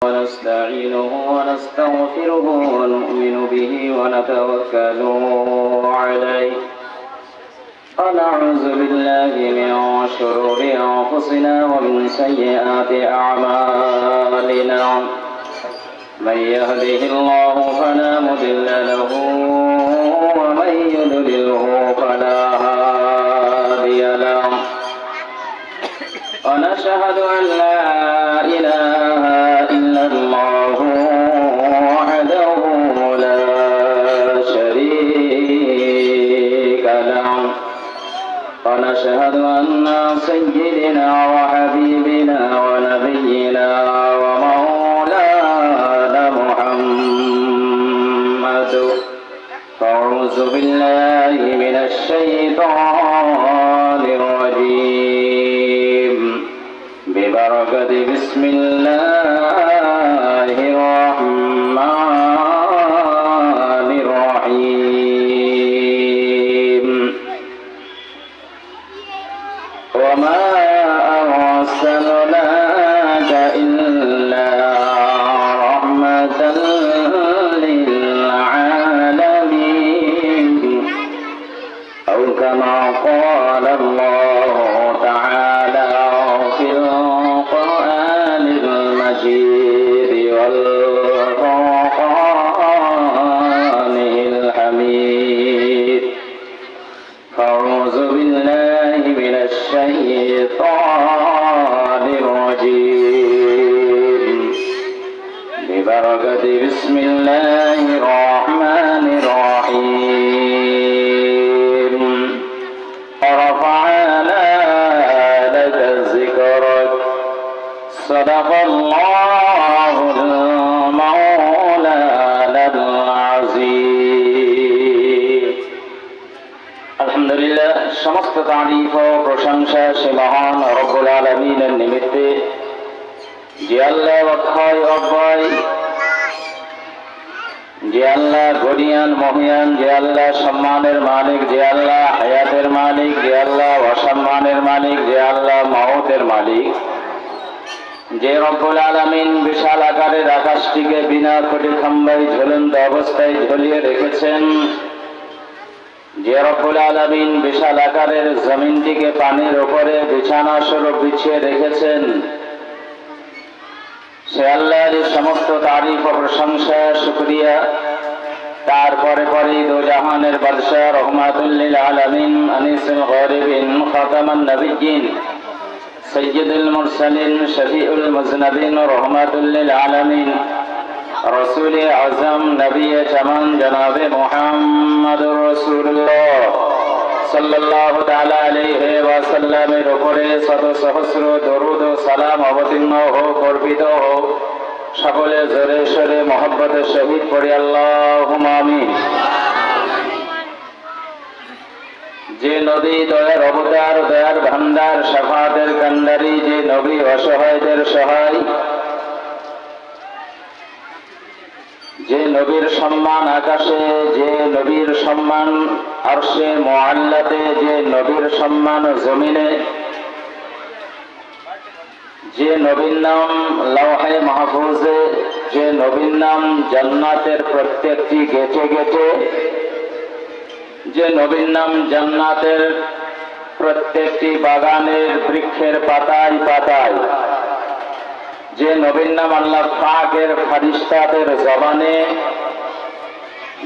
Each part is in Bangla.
ونستعينه ونستغفره ونؤمن به ونتوكل عليه ونعوذ بالله من شرور أنفسنا ومن سيئات أعمالنا من يهده الله فلا مضل له ومن يضلله فلا هادي له ونشهد أن لا إله إلا الله وحده لا شريك له ونشهد أن سيدنا وحبيبنا ونبينا ومولانا محمد أعوذ بالله من الشيطان الرجيم ببركة بسم الله الرحمن الرحيم وما أرسلناك إلا رحمة للعالمين أو كما قال الله تعالى في القرآن المجيد والفرقان الحميد أعوذ بالله من الشيطان الرجيم ببركة بسم الله الرحمن الرحيم ورفعنا لك ذكرك صدق الله المولانا العظيم الحمد لله সমস্ত তারিফ ও প্রশংসা সে মহান রব্বুল আলামিনের নিমিত্তে যে আল্লাহ অক্ষয় অব্যয়, যে আল্লাহ গরিয়ান মহিয়ান, যে আল্লাহ সম্মানের মালিক, যে আল্লাহ হায়াতের মালিক, যে আল্লাহ অসম্মানের মালিক, যে আল্লাহ মওতের মালিক, যে রব্বুল আলামিন বিশাল আকারের আকাশটিকে বিনা খুঁটি খাম্বায় ঝুলন্ত অবস্থায় ঝুলিয়ে রেখেছেন, যে রব্বুল আলামিন বিশাল আকারের জমিনটিকে পানির উপরে বিছানা স্বরূপ বিছিয়ে রেখেছেন, সে আল্লাহর সমস্ত তারিফ ও প্রশংসা শুকরিয়া। তারপরে পরে দো জাহানের বাদশাহ রহমাতুল লিল আলামিন আনিসুল গরিবিন খাতামান নবিয়্যিন সাইয়্যিদুল মুরসালিন শফিউল মুজনবিন রহমাতুল লিল আলামিন রাসূল আযম নবী জামান জনাবে মুহাম্মদুর রাসূলুল্লাহ সাল্লাল্লাহু তাআলা আলাইহি ওয়াসাল্লামের উপরে শত সহস্র দরুদ ও সালাম অবতীর্ণ হোক, অর্পিত হোক। সকলে জোরে সোরে মহব্বতের সহিত পড়ি আল্লাহুম্মা আমিন। যে নবী দয়ার অবতার, দয়ার ভান্ডার, শাফাতের কান্ডারি, যে নবী অসহায়দের সহায়, যে নবীর সম্মান আকাশে, যে নবীর সম্মান আরশে মুআল্লাতে, যে নবীর সম্মান জমিনে, যে নবীর নাম লাওহে মাহফুজে, যে নবীর নাম জান্নাতের প্রত্যেকটি গেটে গেটে, যে নবীর নাম জান্নাতের প্রত্যেকটি বাগানের বৃক্ষের পাতায় পাতায়, যে নবীর নাম আল্লাহ পাকের ফারিস্তাদের জবানে,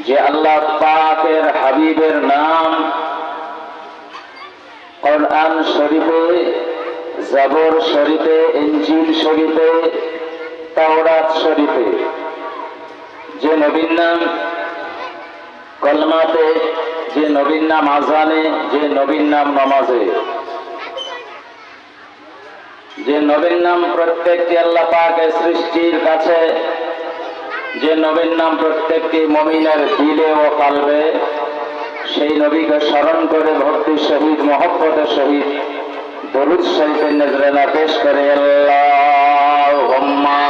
যে আল্লাহ পাকের হাবিবের নাম কোরআন শরীফে, জাবর শরীফে, ইনজিল শরীফে, তাওরাত শরীফে, যে নবীর নাম কলমাতে, যে নবীর নাম আজানে, যে নবীর নাম নামাজে, যে নবীর নাম প্রত্যেকটি আল্লাহ পাকের সৃষ্টির কাছে, যে নবীর নাম প্রত্যেকটি মুমিনের দিলে ও কলবে, সেই নবীকে স্মরণ করে ভক্তি সহিত মহব্বতের সহিত দরুদ শরীফের নজরানা পেশ করে আল্লাহুম্মা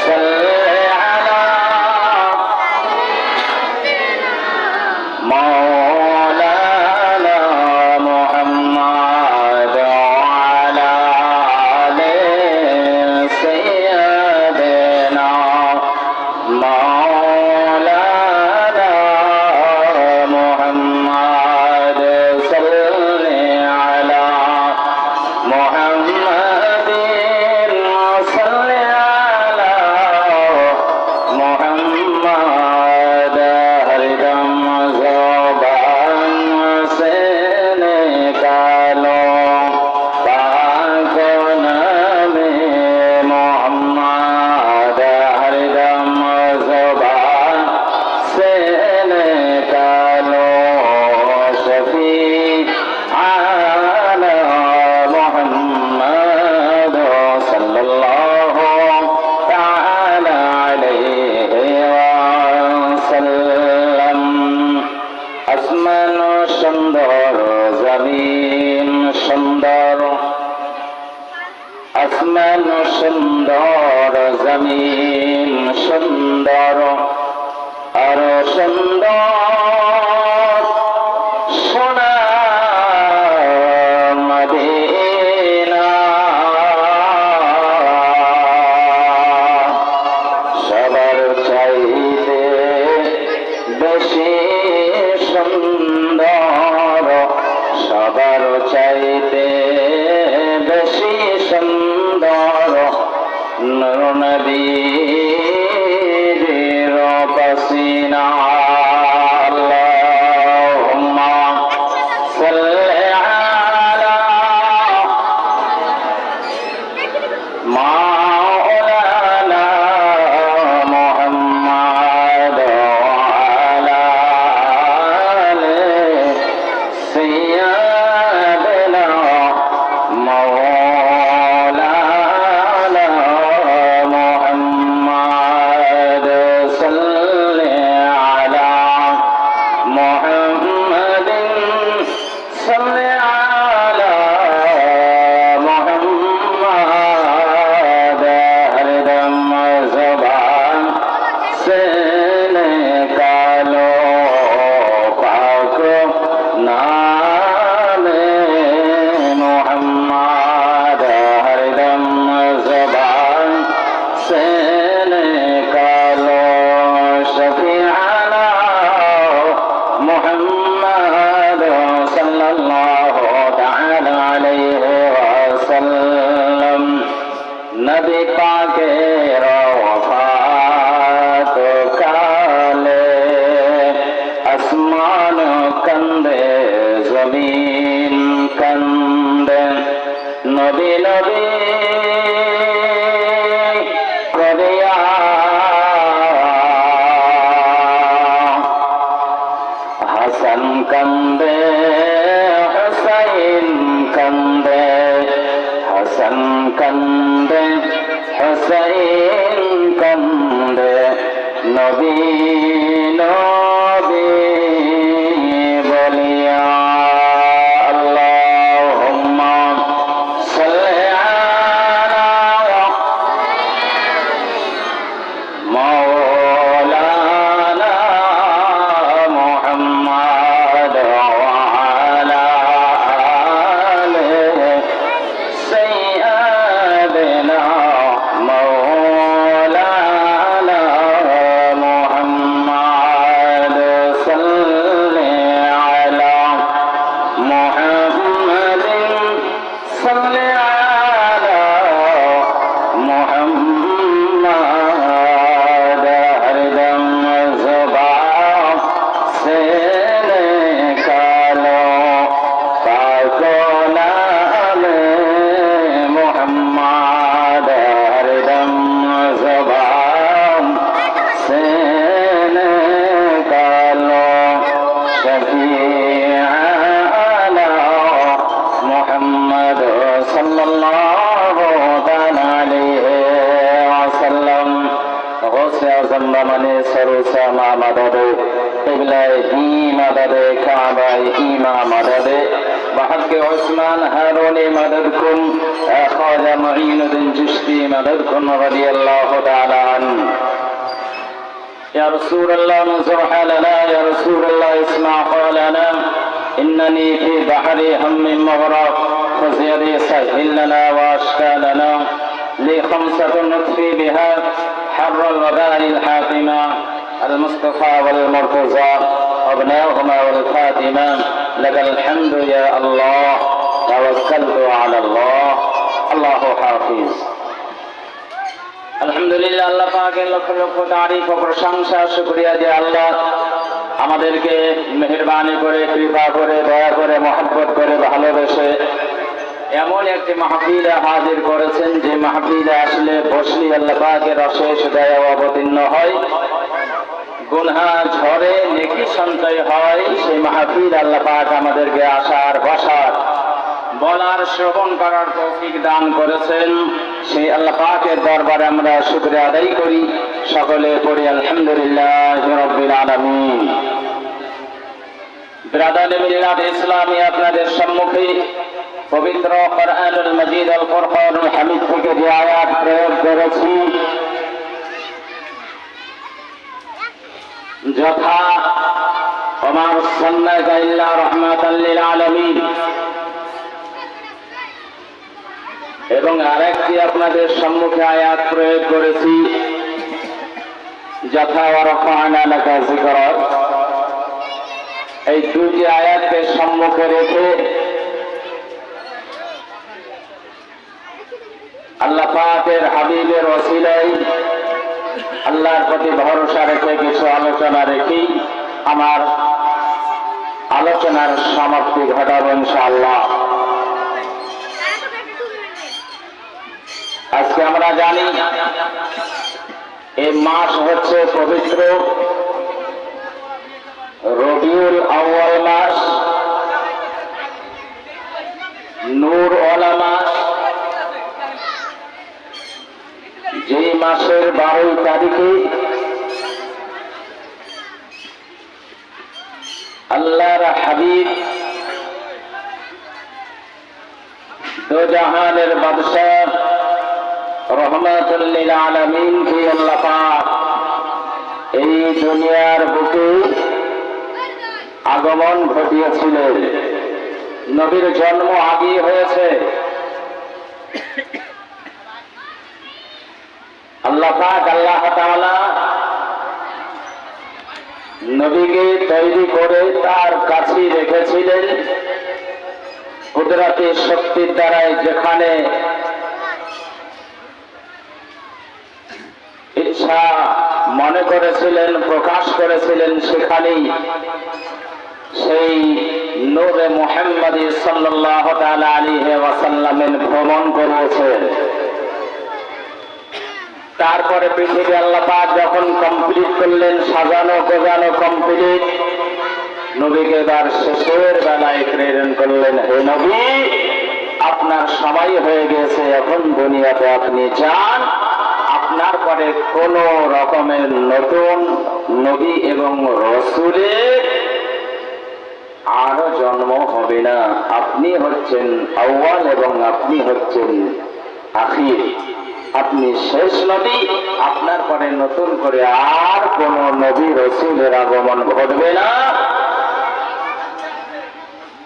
সাল্লি আলা মাওলানা মুহাম্মদ ওয়া আলা আলি সাইয়্যিদিনা জমিন সুন্দর আরো সুন্দর সোনা মদিনা সবার চাইতে বেশি সুন্দর সবার চাইতে বেশি সুন্দর নূর নবীর পাসিনা আল্লাহুম্মা সাল্লি আলা মাওলানা মুহাম্মাদ ওয়া আলা আলি সাইয়্যিদিনা মাওলানা মুহাম্মাদ সাল্লি আলা মুহাম্মাদিন সাল্লি আলা মুহাম্মাদ হরদম জবান से निकालो पाक नामे मुहम्मद हरदम ज़बान से निकालो शफीआना मुहम्मद सल्लल्लाहु तआला अलैहि वसल्लम नबी पाके वफात काले আসমান কান্দে জমিন কান্দে নবী নবী করিয়া হাসান কান্দে হুসাইন কান্দে হাসান কান্দে হুসাইন কান্দে নবী নবী বলিয়া আল্লাহুম্মা সাল্লি আলা মাওলানা মুহাম্মাদ ওয়া আলা আলি সাইয়্যিদিনা মাওলানা মুহাম্মাদ সাল্লি আলা মুহাম্মাদিন সাল্লি আলা মুহাম্মাদ হরদম জবান से निकालो पाक नामे मुहम्मद हरदम ज़बान से निकालो शफीआना मुहम्मद सल्लल्लाहु तआला अलैहि वसल्लम गौसे आज़म बमने सरूसा मा मददे किबलाए ही मददे काबाए ईमा मददे बहक़ उस्मान हारूनी मदद कुन ख्वाजा मुईनुद्दीन चिश्ती मदद कुन रज़ियल्लाहु तआला अन्हु या रसूल अल्लाह मंज़ुर हालना या रसूल अल्लाह इस्मा क़ौलना इन्ननी फी बहरी हम्मिन मुग़रक़ फ़ज़यदी सहिल लना व अश्का लना लि ख़म्सतुन नत्फ़ी बिहा हर्र الوباء الحاطمة المصطفى والمرتضى أبناهما والفاطمة لك الحمد يا الله توكلت على الله الله حافظ আলহামদুলিল্লাহ আল্লাহ পাকের লক্ষ লক্ষ তারিফ ও প্রশংসা শুকরিয়া যে আল্লাহ আমাদেরকে মেহেরবানি করে কৃপা করে দয়া করে মহব্বত করে ভালোবেসে এমন একটি মাহফিলে হাজির করেছেন যে মাহফিলে আসলে বসলি আল্লাহ পাকের অশেষ দয়া অবতীর্ণ হয় গুনাহ ঝরে নেকি সঞ্চয় হয় সেই মাহফিল আল্লাহ পাক আমাদেরকে আসার বসার বলার শ্রবণ করার তৌফিক দান করেছেন সেই আল্লাহ পাকের দরবারে আমরা শুকরিয়া আদায় করি সকলে পড়ি আলহামদুলিল্লাহি রাব্বিল আলামিন ব্রাদারে মিলাদ ইসলামী আপনাদের সম্মুখে পবিত্র কোরআনুল মজিদ আল ফুরকানুল হামিদ থেকে যে আয়াত প্রয়োগ করেছি যথা ওমা আরসালনাকা ইল্লা রাহমাতাল লিল আলামিন, এবং আরেকটি আপনাদের সম্মুখে আয়াত প্রয়োগ করেছি যথা ওয়া রাফা'না লাকা যিকরাক। এই দুটি আয়াতকে সম্মুখে রেখে আল্লাহ পাকের হাবিবের ওসিলায় আল্লাহর প্রতি ভরসা রেখে কিছু আলোচনা রেখেই আমার আলোচনার সমাপ্তি ঘটাবো ইনশাআল্লাহ। আজকে আমরা জানি এই মাস হচ্ছে পবিত্র রবিউল আউয়াল মাস, নূর ওয়ালা মাস। যেই মাসের 12 তারিখে আল্লাহর হাবিব দো জাহানের বাদশাহ রহমাতুল লিল আলামিন কে আল্লাহ পাক এই দুনিয়ার বুকে আগমন ঘটিয়েছিলেন। নবীর জন্ম আগেই হয়েছে। আল্লাহ পাক আল্লাহ তাআলা নবীকে তৈরি করে তার কাছে রেখেছিলেন কুদরতি শক্তির দ্বারাই। যেখানে ইচ্ছা মনে করেছিলেন, প্রকাশ করেছিলেন, সেখানেই সেই নূরে মুহাম্মদী সাল্লাল্লাহু তাআলা আলাইহি ওয়াসাল্লামের ভ্রমণ করেছেন। তারপরে পৃথিবী আল্লাহ পাক যখন কমপ্লিট করলেন, সাজানো গোজানো কমপ্লিট, নবীকে এবার শেষের বেলায় প্রেরণ করলেন, হে নবী আপনার সময় হয়ে গেছে, এখন দুনিয়াতে আপনি যান, আপনার পরে কোন রকমের নতুন নবী এবং রসূলের আরো জন্ম হবে না। আপনি হচ্ছেন আউয়াল এবং আপনি হচ্ছেন আখির, আপনি শেষ নবী। আপনার পরে নতুন করে আর কোন নবী রসূলের আগমন ঘটবে না।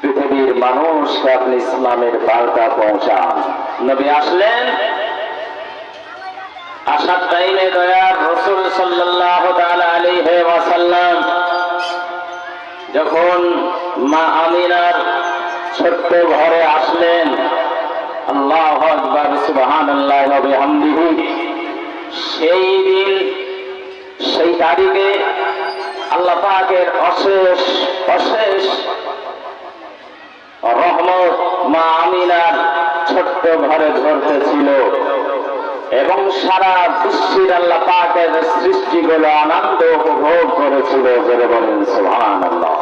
পৃথিবীর মানুষকে আপনি ইসলামের বার্তা পৌঁছান। নবী আসলেন, আসার টাইমে দয়ার রাসূল সাল্লাল্লাহু তাআলা আলাইহি ওয়াসাল্লাম যখন মা আমিনার ছোট্ট ঘরে আসলেন, আল্লাহু আকবার, সুবহানাল্লাহি ওয়া বিহামদিহি, সেই দিন সেই তারিখে আল্লাহ পাকের অশেষ অশেষ রহমত মা আমিনার ছোট্ট ঘরে ধরতেছিল এবং সারা বিশ্বের আল্লাহ পাকের সৃষ্টিগুলো আনন্দ উপভোগ করেছিল। জোরে বলেন সুবহানাল্লাহ।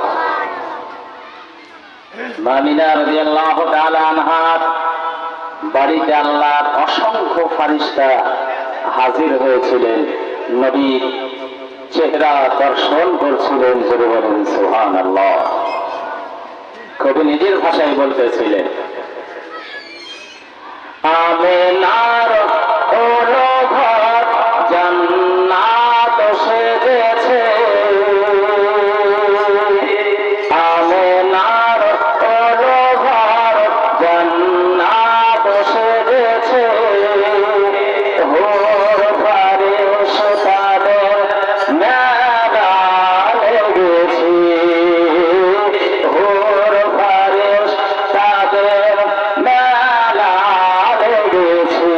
মা আমিনা রাদিয়াল্লাহু তাআলা আনহার বাড়িতে আল্লাহর অসংখ্য ফারিস্তা হাজির হয়েছিলেন, নবীর চেহারা দর্শন করছিলেন। জোরে বলেন সুবহানাল্লাহ। কবি নিজের ভাষায় বলতেছিলেন, আমিনার ওলো ঘর জান্নাত সেজেছে, আমিনার ওলো ঘর জান্নাত সেজেছে, হোর ফারিস্তাদের মেলা লেগেছে, হোর ফারিস্তাদের মেলা লেগেছে,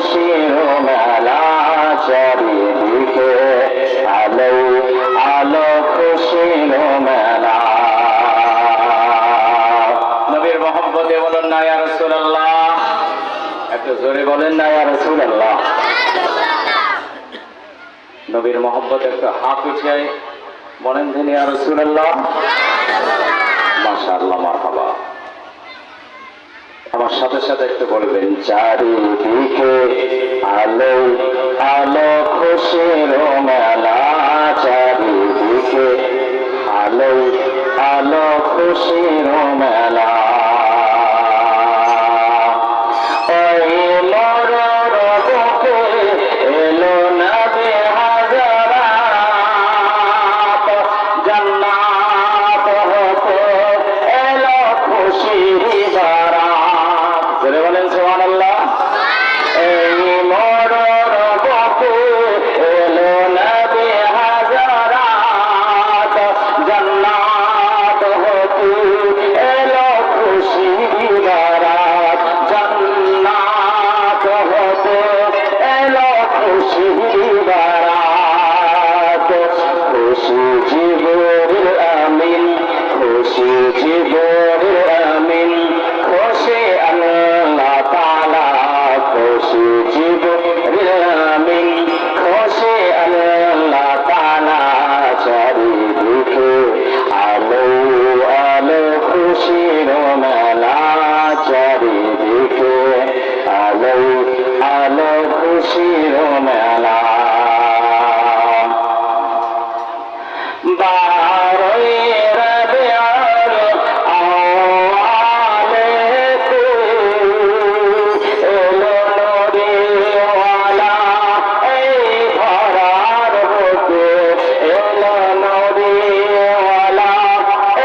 খুশির মেলা চারিদিকে আলো আলো খুশির মেলা। নবীর মহব্বতে বলেন না ইয়া রাসূলুল্লাহ, একটু জোরে বলেন না ইয়া রাসূলুল্লাহ। নবীর মহব্বতে একটু হাত উঠে বলেন তিনি ইয়া রাসূলুল্লাহ। মাশাআল্লাহ, মারহাবা। আমার সাথে সাথে একটু বলবেন চারিদিকে আলো আলো খুশির মেলা চারিদিকে আলো আলো খুশির মেলা। ওই মরর বুকে এলো নবী হাজারাত জান্নাত হতে এলো খুশির বারাত। জোরে বলেন সুবহানাল্লাহ। এই মরর বুকে এলো নবী হাজারাত জান্নাত হতে এলো খুশির বারাত জান্নাত হতে এলো খুশির বারাত। খুশি জিবরিল আমিন খুশি জিবরিল আমিন খুশি আল্লাহ তাআলা খুশি জিবরিল আমিন খুশি আল্লাহ তাআলা চারিদিকে আলো আলো খুশির মেলা চারিদিকে আলো আলো খুশির মেলা। বারোই রবিউল আউয়ালেতে এলো নূরিওয়ালা এই ধরার বুকে এলো নূরিওয়ালা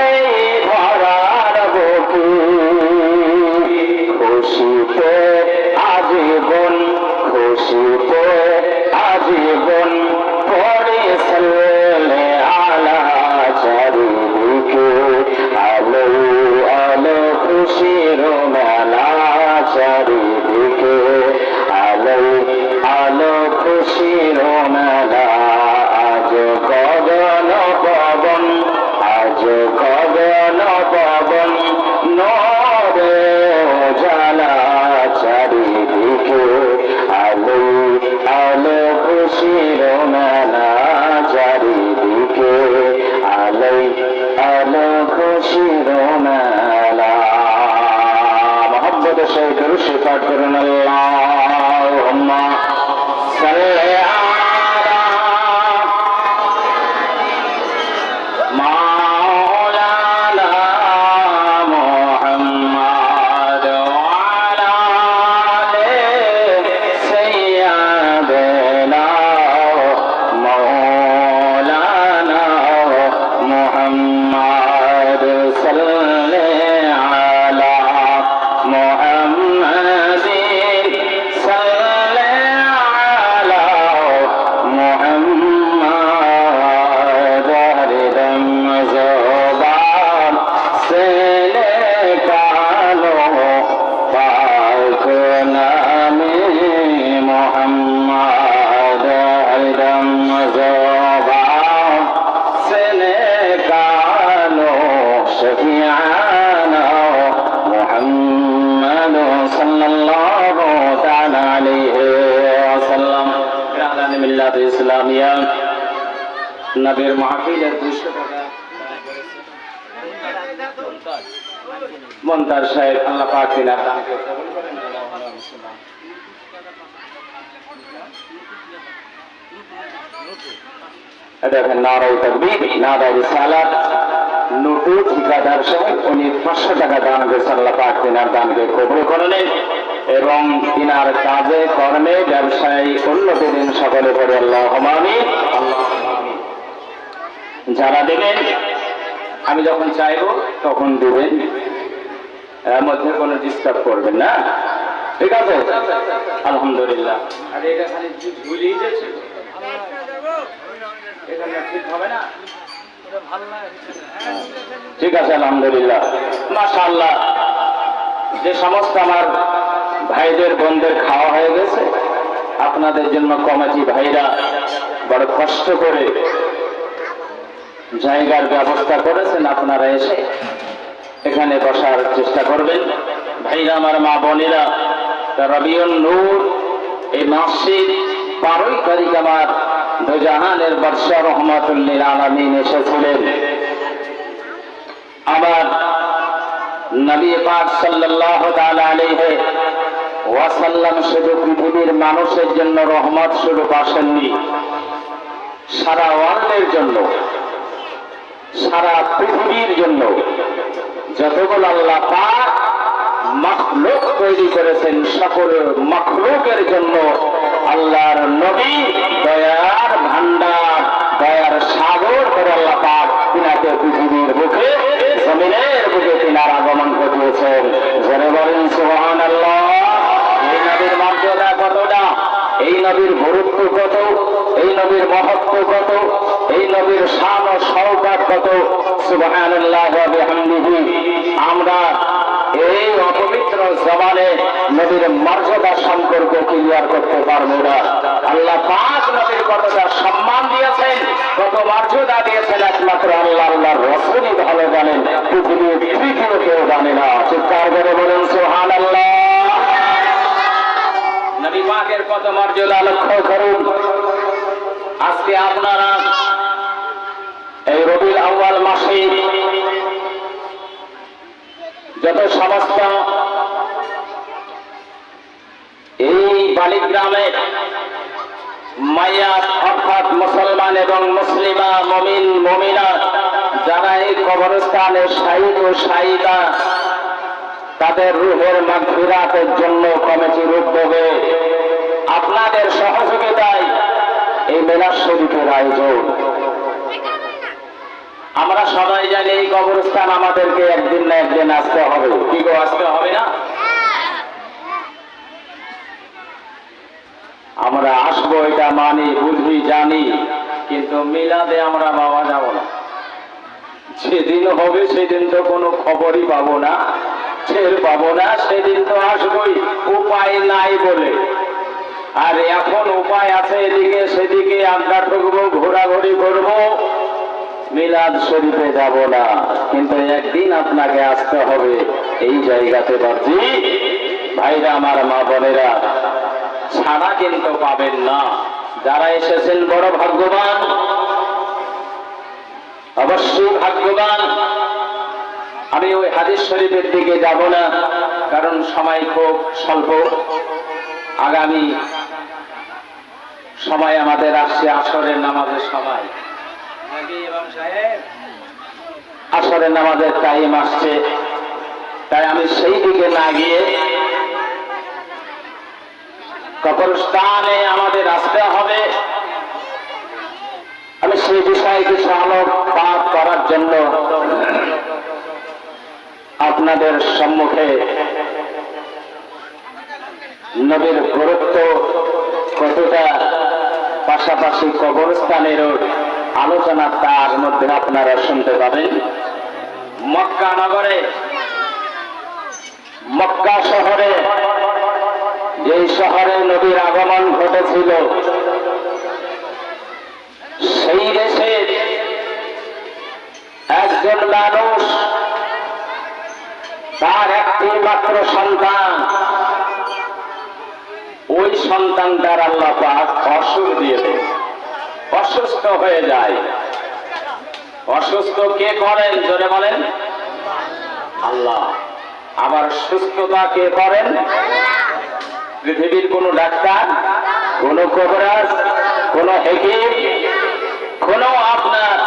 এই ধরার বুকে। খুশিতে আজীবন খুশিতে আজীবন পড়ে সাল্লে আলা চারিদিকে আলো আলো খুশির মেলা চারিদিকে আলো আলো খুশির মেলা। আজ গগন পবন আজ গগন পবন নূরে উজালা চারিদিকে আলো আলো খুশির মেলা চারিদিকে আলো আলো খুশির মেলা। মোহাম্মদের সহিত দুরূদ পাঠ করুন আল্লাহুম্মা সাল্লি আলা মাওলানা মুহাম্মদ ওয়া আলা আলি সাইয়্যিদিনা মাওলানা মুহাম্মদ সাল্লি আলা মুহাম্মাদিন সাল্লি আলা মুহাম্মদ হরদম জবান সে নিকালো পাক নামে মুহাম্মদ হরদম জবান সে নিকালো শফিআনা মুহাম্মদ সাল্লাল্লাহু তাআলা আলাইহি ওয়াসাল্লাম। ইরাদান মিল্লাত ইসলামিয়া নবীর মাহফিলের 200 টাকা মন্তার সাহেব আল্লাহ পাক দিনার দানকে কবুল করেন। দেখেন নারায়ে তাকবীর নারায়ে রিসালাত নুটু ঠিকাদার সাহেব উনি 500 টাকা দান করেছেন। আল্লাহ পাক তিনার দানকে কবুল করলেন এবং তিনার কাজে কর্মে ব্যবসায় উন্নতি দিন সকলে পড়ে আল্লাহুম্মা আমিন। যারা দেবেন আমি যখন চাইবো তখন দেবেন, এর মধ্যে কোনো ডিস্টার্ব করবেন না, ঠিক আছে? আলহামদুলিল্লাহ। আর এটা খালি ভুলিয়ে যাচ্ছে, এটা ঠিক হবে না, ঠিক আছে? আলহামদুলিল্লাহ, মাশাআল্লাহ। যে সমস্ত আমার ভাইদের বোনদের খাওয়া হয়ে গেছে আপনাদের জন্য কমিটি ভাইরা বড় কষ্ট করে জায়গার ব্যবস্থা করেছেন। আপনারা এসে এখানে বসার চেষ্টা করবেন। ভাইরা আমার, মা বোনেরা, রবিউন নূর এই মসজিদ 12 তারিখ আমার দুজাহানের বাদশা রহমাতুল্লিল আলামিন এসেছিলেন। আমার নবী পাক সাল্লাল্লাহু তাআলা আলাইহি ওয়াসাল্লাম শুধু পৃথিবীর মানুষের জন্য রহমত স্বরূপ আসেননি, সারা ওয়ার্ল্ডের জন্য, সারা পৃথিবীর জন্য যতগুলো আল্লাহ পাক মাখলুক তৈরি করেছেন, সকল মাখলুকের জন্য আল্লাহর নবী দয়ার ভান্ডার, দয়ার সাগর করে আল্লাহ পাক তিনাকে পৃথিবীর বুকে, জমিনের বুকে তিনার আগমন ঘটিয়েছেন। জোরে বলেন সুবহানাল্লাহ। এই নবীর মর্যাদা কতটা, এই নবীর গুরুত্ব কত, এই নবীর মহত্ব কত, এই নবীর শান ও শওকত কত। সুবহানাল্লাহ ওয়া বিহামদিহি। আমরা এই অপবিত্র জবানে নবীর মর্যাদা সম্পর্কে ক্লিয়ার করতে পারবো না। আল্লাহ পাক নবীর কতটা সম্মান দিয়েছেন, কত মর্যাদা দিয়েছেন, একমাত্র আল্লাহ আল্লাহর রাসূলই ভালো জানেন, পৃথিবীর তৃতীয় কেউ জানে না। চিৎকার করে বলেন সুবহানাল্লাহ। নবী পাকের কত মর্যাদা লক্ষ্য করুন। আজকে আপনারা এই রবিউল আউয়াল মাসে যত সমস্ত এই বালিগ্রামে মাইয়াত অর্থাৎ মুসলমান এবং মুসলিমা, মুমিন মুমিনা যারা এই কবরস্থানে শাহীদ ও শাহীদা, তাদের রূহের মাগফিরাতের জন্য কমিটির উদ্যোগে আপনাদের সহযোগিতায় এই মিলাদ শরীফের আয়োজন। আমরা সবাই জানি এই কবরস্থান আমাদেরকে একদিন না একদিন আসতে হবে। কি গো, আসতে হবে না? আমরা আসবো, এটা মানি, বুঝি, জানি, কিন্তু মিলাদে আমরা বাবা যাব না। যেদিন হবে সেদিন তো কোনো খবরই পাবো না, টের পাবো না, সেদিন তো আসবোই, উপায় নাই বলে। আর এখন উপায় আছে, এদিকে সেদিকে আড্ডা ঠুকবো, ঘোরাঘুরি করবো, মিলাদ শরীফে যাব না। কিন্তু একদিন আপনাকে আসতে হবে এই জায়গাতে। বাজি ভাইরা আমার, মা বোনেরা, ছাড়া কিন্তু পাবেন না। যারা এসেছেন বড় ভাগ্যবান, অবশ্যই ভাগ্যবান। আমি ওই হাদিস শরীফের দিকে যাব না, কারণ সময় খুব স্বল্প। আগামী সময় আমাদের আসছে আসরের নামাজের সময়, আসরের নামাজের টাইম আসছে। তাই আমি সেই দিকে না গিয়ে কবরস্থানে আমাদের আসতে হবে, আমি সেই বিষয়ে কিছু আলোকপাত করার জন্য আপনাদের সম্মুখে নবীর গুরুত্ব কতটা, পাশাপাশি কবরস্থানেরও আলোচনা তার মধ্যে আপনারা শুনতে পাবেন। মক্কা নগরে, মক্কা শহরে, যেই শহরে নবীর আগমন ঘটেছিল, সেই দেশে একজন মানুষ তার একটি মাত্র সন্তান, ওই সন্তানটার আল্লাহ পাক অসুখ দিয়ে দেন, অসুস্থ হয়ে যায়। অসুস্থ কে করেন? জোরে বলেন আল্লাহ। আবার সুস্থতা কে করেন? পৃথিবীর কোন ডাক্তার, কোন কবিরাজ, কোন হেকিম, কোন আপনার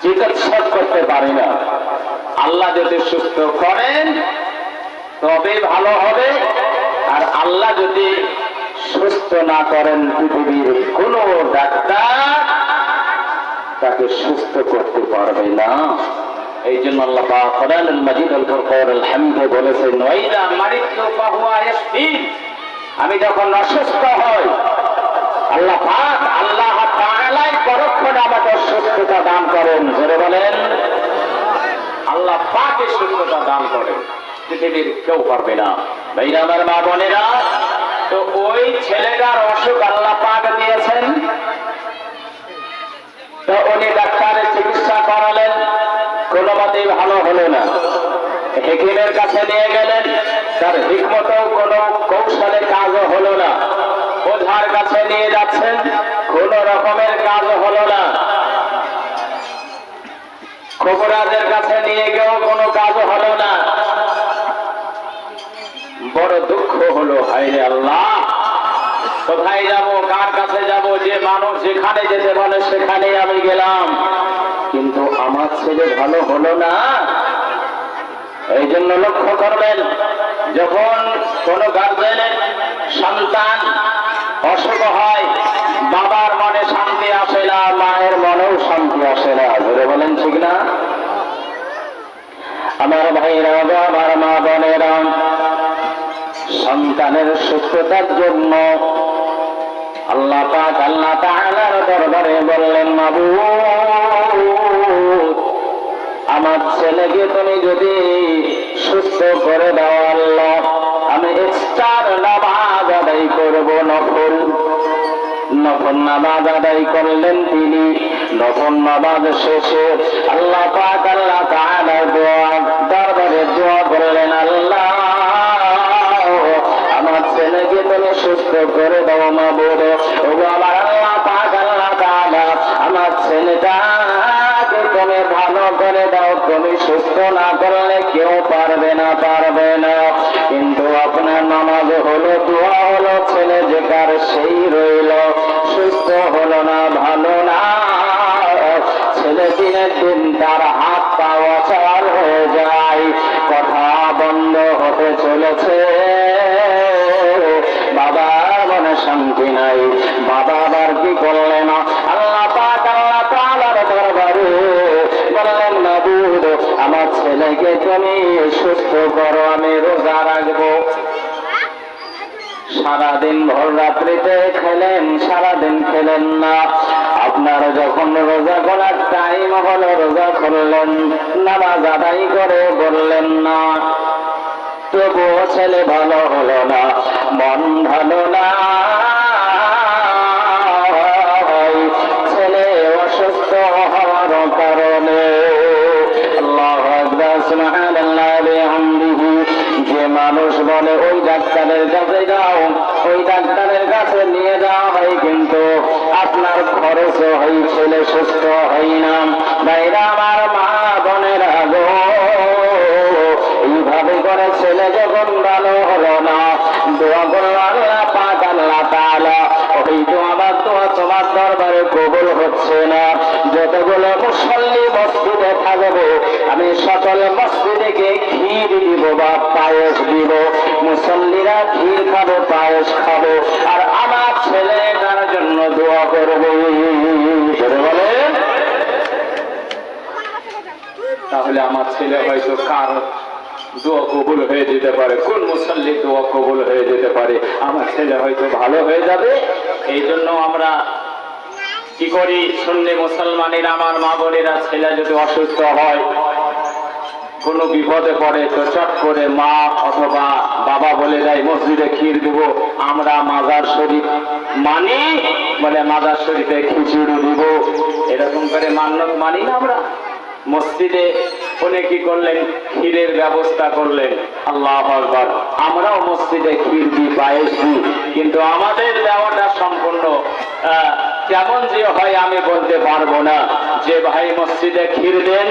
চিকিৎসক করতে পারে না। আল্লাহ যদি সুস্থ করেন তবে ভালো হবে, আর আল্লাহ যদি সুস্থ না করেন পৃথিবীর কোন ডাক্তার তাকে সুস্থ করতে পারবে না। এই জন্য আল্লাহ পাক কোরআনুল মাজিদ আল ফুরকানুল হামিদে বলেছেন, ওয়াইদা মারিতু ফাহুয়া ইয়াশফিন। আমি যখন অসুস্থ হই, আল্লাহ পাক, আল্লাহ তাআলাই পরোক্ষণে আমাকে সুস্থতা দান করেন। জোরে বলেন আল্লাহ পাকই সুস্থতা দান করেন, পৃথিবীর কেউ পারবে না। ভাইরা আমার, মা বোনেরা, তো ওই ছেলেটার অসুখ আল্লাহ পাক দিয়েছেন, তো উনি ডাক্তারের চিকিৎসা করালেন, কোনো মতেই ভালো হলো না। হেকিমের কাছে নিয়ে গেলেন, তার হিকমত কোনো কৌশলে কাজও হলো না। ওঝার কাছে নিয়ে যাচ্ছেন, কোন রকমের কাজ হলো না। খবরাজের কাছে নিয়ে গিয়েও কোনো কাজ হলো না। বড় দুঃখ হলো, হায়রে আল্লাহ, কোথায় যাব, কার কাছে যাব? যে মানুষ যেখানে যেতে বলে সেখানে আমি গেলাম, কিন্তু আমার ছেলে ভালো হলো না। এই জন্য লক্ষ্য করবেন, যখন কোন গার্জেনের সন্তান অসুখ হয়, বাবার মনে শান্তি আসে না, মায়ের মনেও শান্তি আসে না। ধরে বলেন ঠিক না? আমার ভাইরা, আমার মা বোনেরা, সন্তানের সুস্থতার জন্য আল্লাহ পাক আল্লাহ তাআলার দরবারে বললেন, মাবুদ, আমার ছেলেকে তুমি যদি সুস্থ করে দাও আল্লাহ, আমি এক্সট্রা নামাজ আদায় করবো। নফল নামাজ আদায় করলেন তিনি। নফল নামাজ শেষে আল্লাহ পাক আল্লাহ তাআলার দরবারে দোয়া করলেন, আল্লাহ, আমার ছেলেকে তুমি সুস্থ করে দাও মাবুদ। ওগো আমার আল্লাহ পাক আল্লাহ তাআলা, আমার ছেলেটাকে তুমি ভালো করে দাও। তুমি সুস্থ না করলে কেউ পারবে না। কিন্তু আপনার নামাজ হলো, দোয়া হলো, ছেলে যেকার সেই রইল, সুস্থ হলো না, ভালো না। ছেলে দিনের দিন তার হাত পা অচল হয়ে যায়, কথা বন্ধ হতে চলেছে, বাবার মনে শান্তি নাই। বাবা আবার কি করলেন? আল্লাহ পাক আল্লাহ তাআলার দরবারে বললেন, মাবুদ, আমার ছেলেকে তুমি সুস্থ করো, আমি রোজা রাখবো। সারাদিন ভর রাত্রিতে খেলেন, সারাদিন খেলেন না। আপনার যখন রোজা করার টাইম হলো, রোজা করলেন, নামাজ আদায় করে বললেন না, তবুও ছেলে ভালো হলো না, মন ভালো না। ছেলে অসুস্থ হওয়ার কারণে আল্লাহু আকবার, সুবহানাল্লাহ বিহামদিহি, যে মানুষ বলে ওই ডাক্তারের কাছে যাও, ওই ডাক্তারের কাছে নিয়ে যাওয়া হয়, কিন্তু আপনার খরচও হয়, ছেলে সুস্থ হয় না। ভাইরা আমার, মা বোনেরা গো, এইভাবে করে ছেলে যখন ভালো হলো না, দোয়া করলো আল্লাহ পাক আল্লাহ তাআলা, ওই আমার দোয়া তোমার দরবারে কবুল হচ্ছে না। যতগুলো মুসল্লি মসজিদে থাকবে, আমি সকল মসজিদে গিয়ে ক্ষীর দিব বা পায়েস দিব, মুসল্লিরা ক্ষীর খাবো, পায়েস খাবো, আর আমার ছেলে তার জন্য দোয়া করবে। বলে তাহলে আমার ছেলে হয়তো কার দোয়া কবুল হয়ে যেতে পারে, কোন মুসল্লির দোয়া কবুল হয়ে যেতে পারে, আমার ছেলে হয়তো ভালো হয়ে যাবে। এই জন্য আমরা কি করি, সুন্নি মুসলমানের আমার মা বোনেরা, ছেলে যদি অসুস্থ হয়, কোনো বিপদে পড়ে, তো চট করে মা অথবা বাবা বলে দেয় মসজিদে ক্ষীর দিব। আমরা মাজার শরীফ মানি বলে মাজার শরীফে খিচুড়ি দিব, এরকম করে মান্যত মানি না আমরা। মসজিদে উনি কি করলেন, ক্ষীরের ব্যবস্থা করলেন। আল্লাহু আকবার, আমরাও মসজিদে ক্ষীর দিই, পায়েস দিই, কিন্তু আমাদের দেওয়াটা সম্পূর্ণ কেমন যে হয় আমি বলতে পারবো না। যে ভাই মসজিদে ক্ষীর দেন,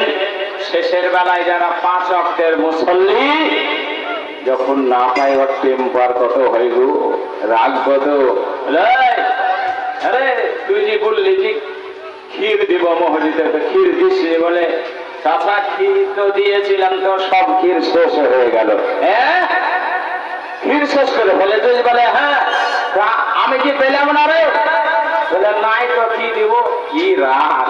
শেষের বেলায় যারা 5 ওয়াক্তের মুসল্লি যখন না পায়, ওর টেম্পার কত হয় গো, রাগ কত। আরে তুই যে বললি যে ক্ষীর দিব মসজিদে, ক্ষীর দিস বলে, চাচা ক্ষীর তো দিয়েছিলাম, তো সব ক্ষীর শেষ হয়ে গেল। হ্যাঁ, ক্ষীর শেষ করে ফেলে। তুই বলে, হ্যাঁ আমি কি পেলাম না রে? বলে নাই তো কি দিব। কি রাগ,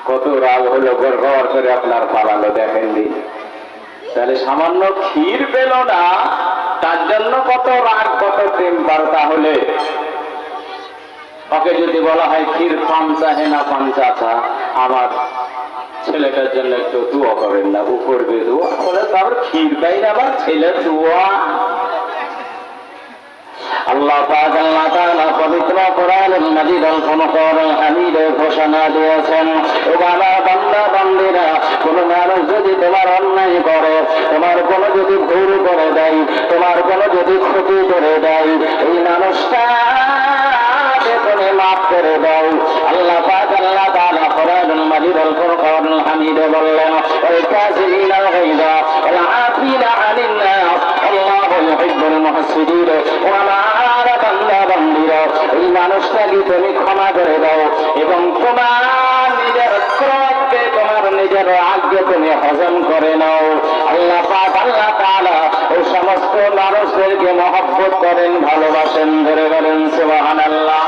কত রাগ হলো, গড় করে আপনার পালালো, দেখেন দি। তাহলে সামান্য ক্ষীর পেল না, তার জন্য কত রাগ, কত টেম্পার। তাহলে ওকে যদি বলা হয় ক্ষীর পাঞ্চা হে না পাঞ্চাছা, আমার ছেলেটার জন্য একটু দোয়া করেন না, ও করবে দোয়া, বলে তারপর ক্ষীর পাই না, আবার ছেলে দোয়া। আল্লাহ পাক আল্লাহ তাআলা পবিত্র কোরআনুল মাজিদুল ফুরকানুল হামিদে ঘোষণা দিয়েছেন, ও বাবা বান্দা বান্দীরা, কোন মানুষ যদি তোমার অন্যায় করে, তোমার কোন যদি ভুল করে দেয়, তোমার কোন যদি ক্ষতি করে দেয়, এই মানুষটা তুমি মাফ করে দাও। আল্লাহ পাক আল্লাহ তাআলা কোরআনুল মাজিদুল ফুরকানুল হামিদে বললেন, ওয়াল কাযিমিনাল গায়যা ওয়াল আফিনা আনিন নাস আল্লাহু ইউহিব্বুল মুহসিনিন। ও আমার বান্দা বান্দীরা, এই মানুষটাকে তুমি ক্ষমা করে দাও এবং তোমার নিজের ক্রোধকে, তোমার নিজের রাগকে তুমি হজম করে নাও। আল্লাহ পাক আল্লাহ তাআলা ওই সমস্ত মানুষদেরকে মহব্বত করেন, ভালোবাসেন। ধরে বলেন সুবহানাল্লাহ।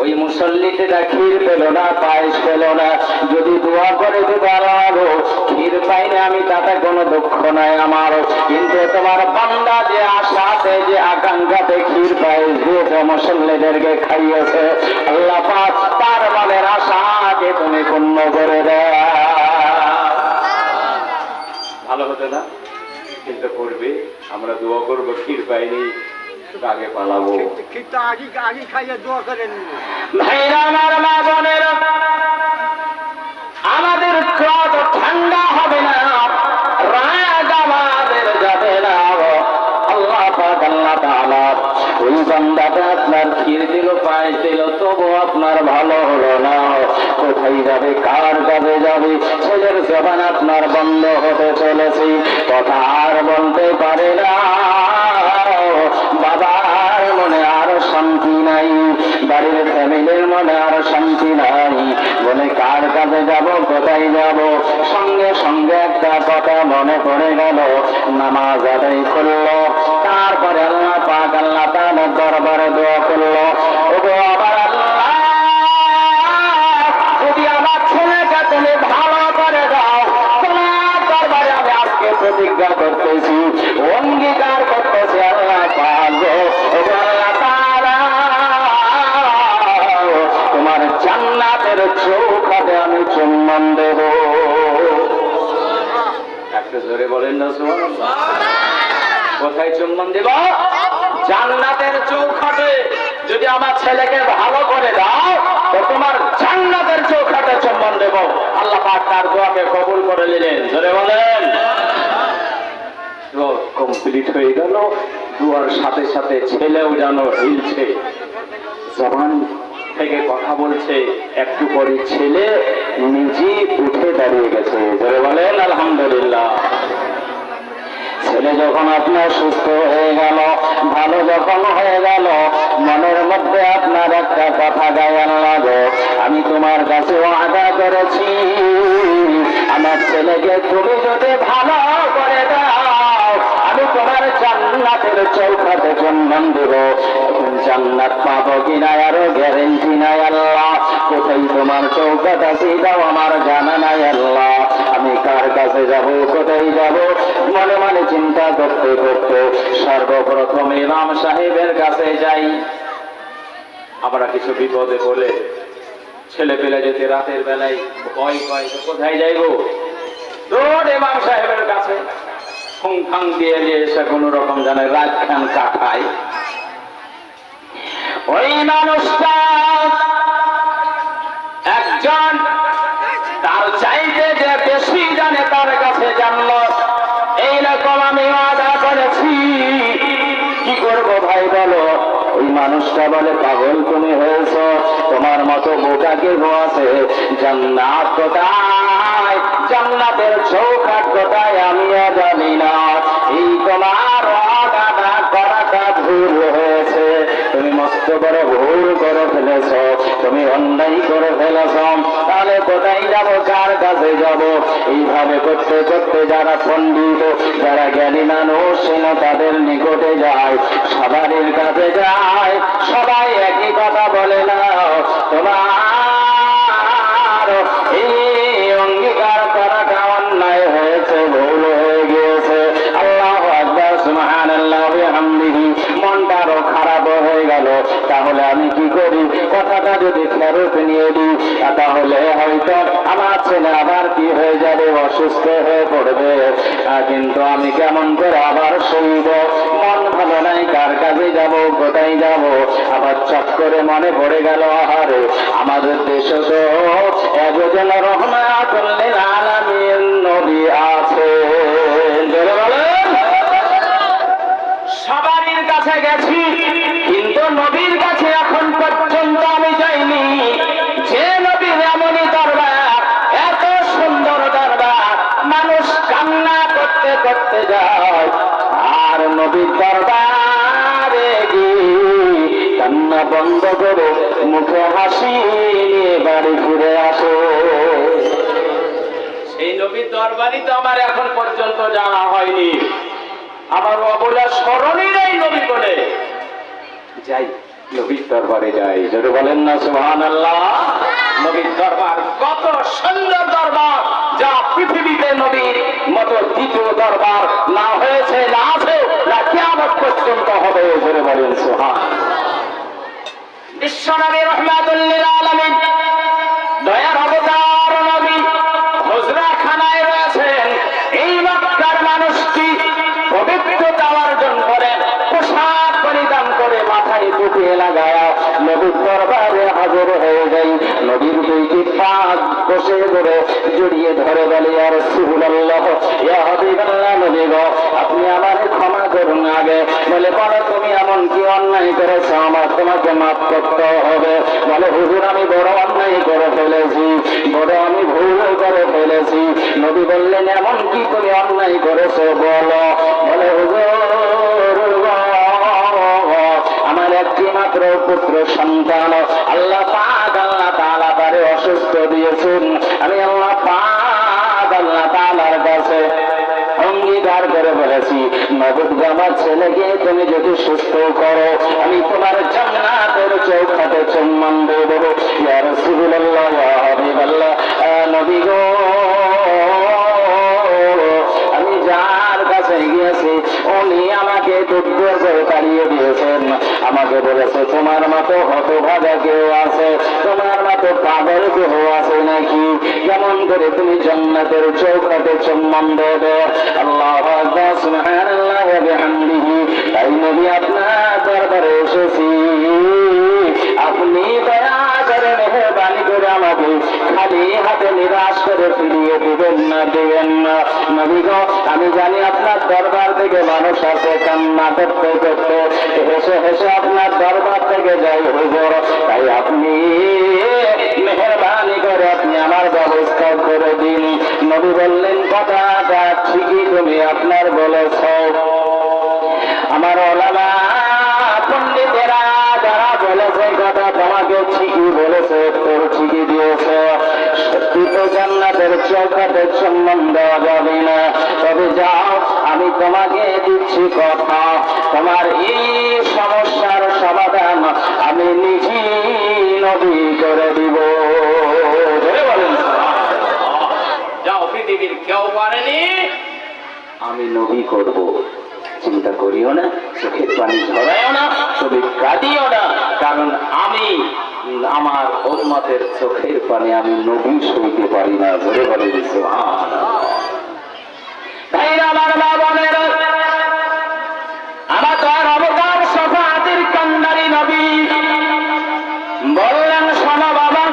ওই মুসল্লিটা ক্ষীর পেল না, পায়েস পেল না, যদি দোয়া করে দিবারো ক্ষীর পাইনি আমি, তাতে কোনো দুঃখ নাই আমার, কিন্তু তোমার বান্দা যে আশাতে যে আকাঙ্ক্ষাতে ক্ষীর পায়েস দিয়েছে, মুসল্লিদেরকে খাইয়েছে, আল্লাহ পাক তার মনের আশাকে তুমি পূর্ণ করে দাও। ভালো হতো না? কিন্তু করবে, আমরা দোয়া করবো ক্ষীর পাইনি, আগে পালাবো, আগে খাইয়ে দোয়া করেন। ভাইরা আমার, মা বোনেরা, আমাদের ক্রোধ ঠান্ডা হবে না, রাগ আমাদের যাবে না। আল্লাহ পাক আল্লাহ তাআলা ওই বান্দাটা আপনার ক্ষীর দিল, পায়েস দিল, তবু আপনার ভালো হলো না, কোথায় যাবে, কার কাছে যাবে, ছেলের জবান আপনার বন্ধ হতে চলেছে, কথা আর বলতে পারে না, বাবার মনে আরো শান্তি নাই, বাড়ির ফ্যামিলির মনে আরো শান্তি নাই, বলে কার কাছে যাব, কোথায় যাব। সঙ্গে সঙ্গে একটা কথা মনে পড়ে গেল, নামাজ আদায় করলো, তারপরে আল্লাহ পাক আল্লাহ তাআলা দরবারে দোয়া করলো, ওগো আমার আল্লাহ, যদি আমার ছেলেকে তুমি ভালো করে দাও, তোমার দরবারে আমি আজকে প্রতিজ্ঞা করতেছি, অঙ্গীকার করতেছি, আল্লাহ পাক ওগো আল্লাহ তাআলা, তোমার জান্নাতের চৌকাঠে আমি চুম্বন দেব। একটু জোরে বলেন না সুবহানাল্লাহ। কোথায় চুম্বন দেব? জান্নাতের চৌকাঠে। যদি আমার ছেলেকে ভালো করে দাও, তো তোমার জান্নাতের চৌকাঠে চুম্বন দেব। আল্লাহ পাক তার দোয়াকে কবুল করে নিলেন। জোরে বলেন। দোয়া কমপ্লিট হয়ে গেল, দোয়ার সাথে সাথে ছেলেও যেন হিলছে, জবান থেকে কথা বলছে, একটু পরে ছেলে নিজে উঠে দাঁড়িয়ে গেছে। জোরে বলেন আলহামদুলিল্লাহ। ছেলে যখন আপনার সুস্থ হয়ে গেল, ভালো যখন হয়ে গেল, মনের মধ্যে আপনার একটা কথা গায়ে লাগো, আমি তোমার কাছে ওয়াদা করেছি, আমার ছেলেকে তুমি যদি ভালো করে দাও, আমি তোমার জান্নাতের চৌকাঠে চুম্বন দেব। জান্নাত পাবো কিনা আরো গ্যারেন্টি নাই আল্লাহ, কোথায় তোমার চৌকাঠ আছে দাও আমার জানা নাই আল্লাহ, আমি কার কাছে যাব, কোথায় যাব, মনে মনে চিন্তা করতে করতে সর্বপ্রথম ইমাম সাহেবের কাছে যাই। আমরা কিছু বিপদে বলে ছেলে পেলে যদি রাতের বেলায় ভয় পাই, কোথায় যাইব? দৌড় ইমাম সাহেবের কাছে, খুং দিয়ে এসে কোন রকম জানে রাত খান কাটায়। ওই মানুষটা একজন তার চাইতে যে বেশি জানে তার কাছে জান্নাত, এইরকম আমি ওয়াদা করেছি। কি করব ভাই বলো? ওই মানুষটা বলে, পাগল তুমি হয়েছ, তোমার মতো বোকা কে আছে, জান্নাত কোথায়, জান্নাতের চৌকাঠ কোথায় আমিও জানি না, এই তোমার ওয়াদাটা করাটা ভুল হয়েছে, তুমি মস্ত বড় ভুল করে ফেলেছ, তুমি অন্যায় করে ফেলেছ, তাহলে কোথায় যাব, কার কাছে যাব? এইভাবে করতে করতে যারা পণ্ডিত, যারা জ্ঞানী মানুষ ছিল, তাদের নিকটে যায়, সবারই কাছে যায়, সবাই একই কথা বলে না, তোমার এই অঙ্গীকার করাটা অন্যায় হয়েছে, ভুল হয়ে গিয়েছে। আল্লাহু আকবার, সুবহানাল্লাহি ওয়া বিহামদিহি। মনটা আরো খারাপ হয়ে গেল। তাহলে আমি কি করব? করি, কথাটা যদি ফেরত নিয়ে দিই, তাহলে হয়তো আমার ছেলে আবার কি হয়ে যাবে, অসুস্থ হয়ে পড়বে। কিন্তু আমি কেমন করে আবার শুনব, মন ভালো নাই, কার কাছে যাব, কোথায় যাব। আবার চট করে মনে পড়ে গেল, আরে আমাদের দেশে তো একজন রহমাতুল লিল আলামিন নবী আছে। সবারই কাছে গেছি, কিন্তু নবীর কাছে এখন পর্যন্ত আমি যাইনি। যে নবীর এমনই দরবার, এত সুন্দর দরবার, মানুষ কান্না করতে করতে যায়, আর নবীর দরবারে কান্না বন্ধ করে মুখে হাসি নিয়ে বাড়ি ফিরে আসে। সেই নবীর দরবারই তো আমার এখন পর্যন্ত জানা হয়নি। আমার অবলা স্মরণই নেই নবী বলে। যাই, নবীর দরবারে যাই, যদি বলেন না সুবহানাল্লাহ। নবীর দরবার কত সুন্দর দরবার, যা পৃথিবীতে নবীর মতো দ্বিতীয় দরবার না হয়েছে, না আছে, না কিয়ামত পর্যন্ত হবে, যদি বলেন সুবহানাল্লাহ। বিশ্বনবী রাহমাতুল লিল আলামিন, দয়ার অবতার নবী হুজরাখানায় রয়েছেন। এই মক্কার মানুষটি পবিত্রতা অর্জন করেন, পোশাক পরিধান করে, মাথায় টুপি লাগায়া নবীর দরবারে হাজির হয়ে যায়। নবীর দুইটি পা বসে ধরে জড়িয়ে ধরে বলে, ইয়া রাসূলুল্লাহ, ইয়া হাবিবাল্লাহ, নবী গো, আপনি আমাকে ক্ষমা করুন। আগে বলে, বলো তুমি এমন কি অন্যায় করেছো, আমার তোমাকে মাফ করতে হবে। বলে, হুজুর আমি বড় অন্যায় করে ফেলেছি, বড় আমি ভুল করে ফেলেছি। নবী বললেন, এমন কি তুমি অন্যায় করেছো বলো। বলে, হুজুর আমার একটি মাত্র পুত্র সন্তান, আল্লাহ পাক আল্লাহ তাআলা তারে অসুস্থ দিয়েছেন। আমি আল্লাহ পাক আল্লাহ তাআলার কাছে অঙ্গীকার করে বলেছি, নবুদ আমার ছেলেকে তুমি যদি সুস্থ করো, আমি তোমার জান্নাতের চৌখাটে সম্মান দেব। ইয়া রাসূলুল্লাহ, ইয়া হাবিবাল্লাহ, নবী গো, আমি যার কাছে গিয়েছি উনি আমাকে দুর্বল করে তাড়িয়ে দিয়েছেন। আমাকে বলেছে, তোমার মতো হতভাগা কেউ আছে, তোমার মতো পাগল কেউ আছে নাকি, যেমন করে তুমি জান্নাতের চৌখাটে সম্মান দেবে। আল্লাহু আকবার, সুবহানাল্লাহ ওয়া বিহামদিহি। তাই নবী আপনার দরবারে এসেছি, আপনি দয়া করে মেহেরবানি করে আমাকে খালি হাতে নিরাশ করে ফিরিয়ে দিবেন না, দিবেন না। নবী গো, আমি জানি আপনার দরবার থেকে মানুষ আসে কান্না করতে করতে, হেসে হেসে আপনার দরবার থেকে যাই হুজুর, তাই আপনি মেহেরবানি করে আপনি আমার ব্যবস্থা করে দিন। নবী বললেন, কথাটা ঠিকই তুমি আপনার বলেছ। আমার ওলামা পণ্ডিতেরা যারা বলেছে কথা তোমাকে ঠিকই বলেছে, তোর ঠিকই দিয়েছে। সত্যি তো জান্নাতের চৌখাটের সম্মান দেওয়া যাবে না, তবে যাও আমি তোমাকে দিচ্ছি কথা, তোমার এই সমস্যার সমাধান আমি নিজেই নবী করে দিব। যাও, পৃথিবীর কেউ পারেনি, আমি নবী করব। চিন্তা করিও না, চোখের পানি ঝরাইও না, শুধু কাঁদিও না, কারণ আমি আমার উম্মতের চোখের পানি আমি নবী সইতে পারি না। ধরে বলে দিচ্ছি, আমার মা বোনের, আমার তার অবতার শফাআতের কান্ডারি নবী বললেন, শোনো বাবা,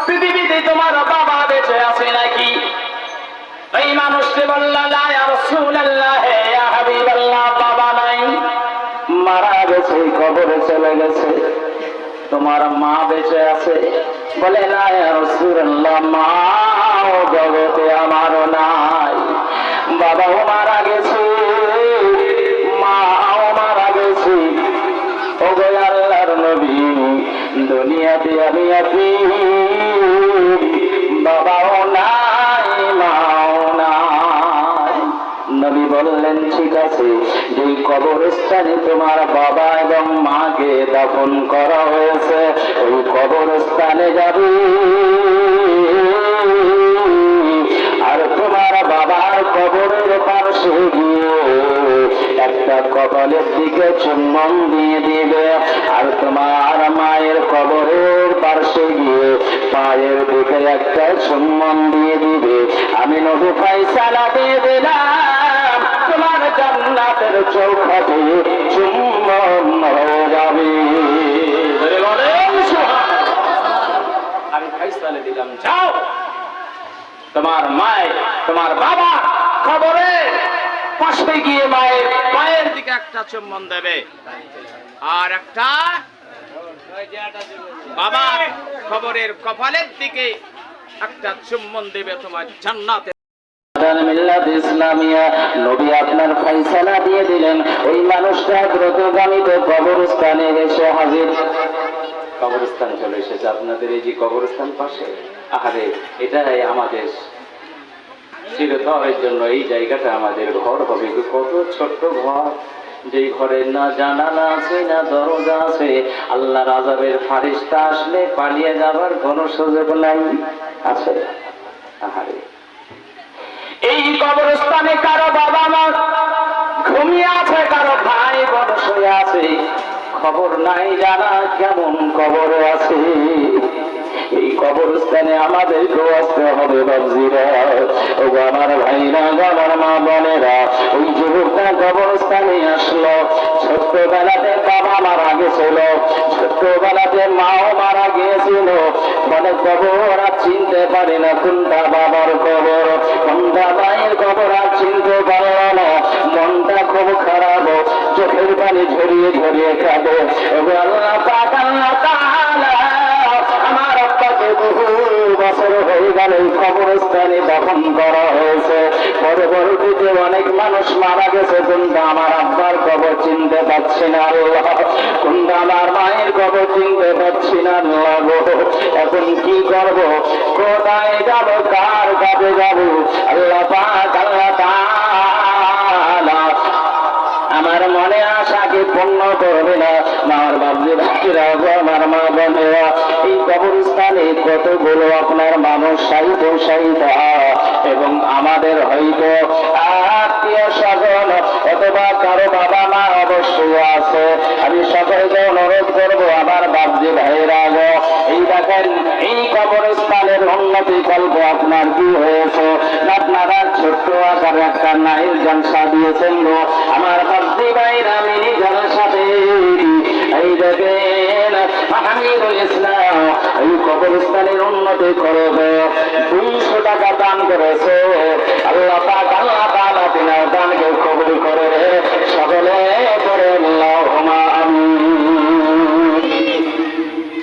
পৃথিবীতে তোমার বাবা বেঁচে আছে নাকি? এই মানুষকে বলল, লা ইয়া রাসূলুল্লাহ, ইয়া হাবিবাল্লাহ, বাবা নাই, মারা গেছে, কবরে চলে গেছে। তোমার মা বেঁচে আছে? বলে, লা ইয়া রাসূলুল্লাহ, মাও জগতে আমারও নাই, বাবাও মারা গেছে, মাও মারা গেছে। ও গো আল্লাহর নবী, দুনিয়াতে আমি আছি, বাবাও নাই, মাও নাই। নবী বললেন, ঠিক আছে, যে কবরস্থানে তোমার বাবা এবং মাকে দাফন করা হয়েছে ওই কবরস্থানে যাবে, আর তোমার বাবার কবরের পাশে গিয়ে একটা কপালের দিকে চুম্বন দিয়ে দিবে, আর তোমার মায়ের মায়ের দিকে একটা চুম্বন দিয়ে দিবে, আমি নবী ফয়সালা দিয়ে দিলাম, তোমার জান্নাতের চৌকাঠে চুম্বন হয়ে যাবে। আমি ফয়সালা দিলাম, যাও তোমার মায়ের তোমার বাবা খবরে পাশে গিয়ে মায়ের পায়ের দিকে একটা চুম্বন দেবে, আর একটা বাবার খবরের কপালের দিকে একটা চুম্বন দেবে, তোমার জান্নাতে। ইসলামিয়া নবী আপনার ফয়সালা দিয়ে দিলেন, ওই মানুষটা দ্রুতগামীতে কবরস্থানে এসে হাজির। কবরস্থান চলে এসেছে আপনাদের এই যে কবরস্থান পাশে, আহারে এটাই আমাদের চিরতরের জন্য এই জায়গাটা আমাদের ঘর হবে। কত ছোট্ট ঘর, যে ঘরের না জানালা আছে না দরজা আছে, আল্লাহর আযাবের ফারিস্তা আসলে পালিয়ে যাবার কোনো সুযোগ নাই, আছে? আহারে এই কবরস্থানে কারো বাবা মা ঘুমিয়ে আছে, কারো ভাই বোন শুয়ে আছে, খবর নাই জানা কেমন কবর আছে। এই কবরস্থানে আমাদেরকেও আসতে হবে বাবজিরা, ও আমার ভাইরা, আমার মা বোনেরা। ওই যুবকটা কবরস্থানে আসলো, ছোট্টবেলাতে বাবা মারা গেছিল, ছোট্টবেলাতে মাও মারা গিয়েছিল, মানে কবর আর চিনতে পারে না কোনটা বাবার কবর কোনটা মায়ের কবর, আর চিনতে পারল না। মনটা খুব খারাপ, চোখের পানি ঝরিয়ে ঝরিয়ে কাঁদে। আল্লাহ পাক, আল্লাহ তাআলা আমার আব্বাকে বহু বছর হয়ে গেল এই কবরস্থানে দাফন করা হয়েছে, পরবর্তীতে অনেক মানুষ মারা গেছে, কিন্তু আমার আব্বার কবর চিনতে পারছি না আল্লাহ, কিন্তু আমার মায়ের কবর চিনতে পারছি না আল্লাহ গো। এখন কি করব, কোথায় যাব, কার কাছে যাব? আল্লাহ পাক, আল্লাহ তাআলা আমার মনে আশাকে পূর্ণ করবে না। আমার বাবজি ভাইরা, আমার মা বোনেরা, এই কবরস্থানে কতগুলো আপনার মানুষ সাহিত্য সাহিতা, এবং আমাদের হয়তো আত্মীয় স্বজন অথবা কারো বাবা মা অবশ্যই আছে। আমি সকলকে অনুরোধ করবো আমার বাবজি ভাইরা গো, এই দেখেন এই কবরস্থানের উন্নতি কল্প আপনার কি হয়েছে, আপনারা ছোট্ট আকারে একটা নাইল জলসা দিয়েছেন গো আমার বাবজি ভাইরা, মিনি জলসাতে এই দেখেন হামিদুল ইসলাম এই কবরস্থানের উন্নতি করবে 200 টাকা দান করেছে। আল্লাহ পাক, আল্লাহ তাআলা তিনার দানকে কবুল করে সকলে করে আল্লাহুম্মা আমিন।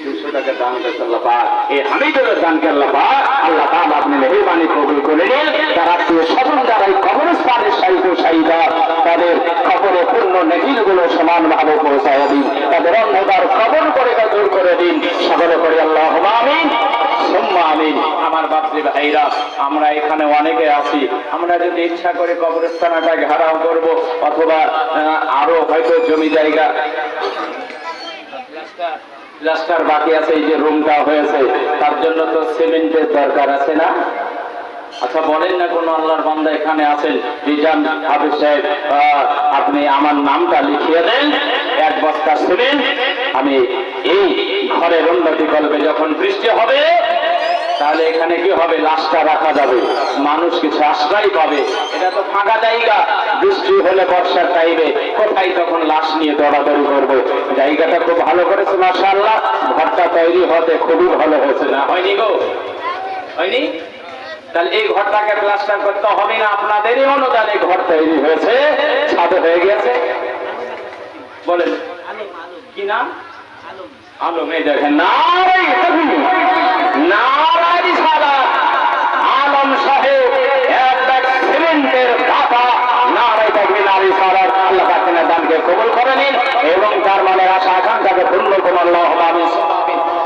200 টাকা দান করেছে আল্লাহ পাক, এই হামিদুলের দানকে আল্লাহ পাক, আল্লাহ তাআলা আপনি মেহেরবানি কবুল করে নিন। তার আত্মীয় স্বজন যারা এই কবরস্থানের সাহিত্য সাহিদা, তাদের কবরে পূর্ণ নেকিগুলো সমানভাবে পৌঁছায় দিন, তাদের অন্ধকার কবর করে দূর করে দিন, সকলে করে আল্লাহুম্মা আমিন সুম্মা আমিন। আমার বাপজি ভাইরা, আমরা এখানে অনেকে আছি, আমরা যদি ইচ্ছা করে কবরস্থানটা ঘেরাও করব, অথবা আরো হয়তো জমি জায়গা প্লাস্টার বাকি আছে, এই যে রুমটা হয়েছে, তার জন্য তো সিমেন্টের দরকার আছে না? আচ্ছা বলেন না, কোন আল্লাহর বান্দা এখানে আছেন, রিজান হাফিজ সাহেব, আপনি আমার নামটা লিখিয়ে দেন, 1 বস্তা সিমেন্ট আমি এই ঘরের উন্নতি করবে। যখন বৃষ্টি হবে তাহলে এখানে কি হবে, লাশটা রাখা যাবে, মানুষ কিছু আশ্রয় পাবে। এটা তো ফাঁকা জায়গা, বৃষ্টি হলে বর্ষার টাইমে কোথায় তখন লাশ নিয়ে দৌড়াদৌড়ি করবে। জায়গাটা খুব ভালো করেছে মাশাআল্লাহ, ঘরটা তৈরি হতে খুবই ভালো হয়েছে, না হয়নি গো? হয়নি? তাহলে এই ঘরটাকে প্লাস্টার করতে হবে না, আপনাদেরই অনুদানে ঘর তৈরি হয়েছে, ছাদ হয়ে গেছে। বলেন কি নাম? আলম। এই দেখেন নারাই তাকবীর, নারাই রিসালাত, আলম সাহেব এক ব্যাগ সিমেন্টের কাটা, নারাই তাকবীর, নারাই রিসালাত। আল্লাহ পাক তার দানকে কবুল করে নিন এবং তার মনে আশা আকাঙ্ক্ষাকে পূর্ণ করুন। আল্লাহুম্মা আমিন।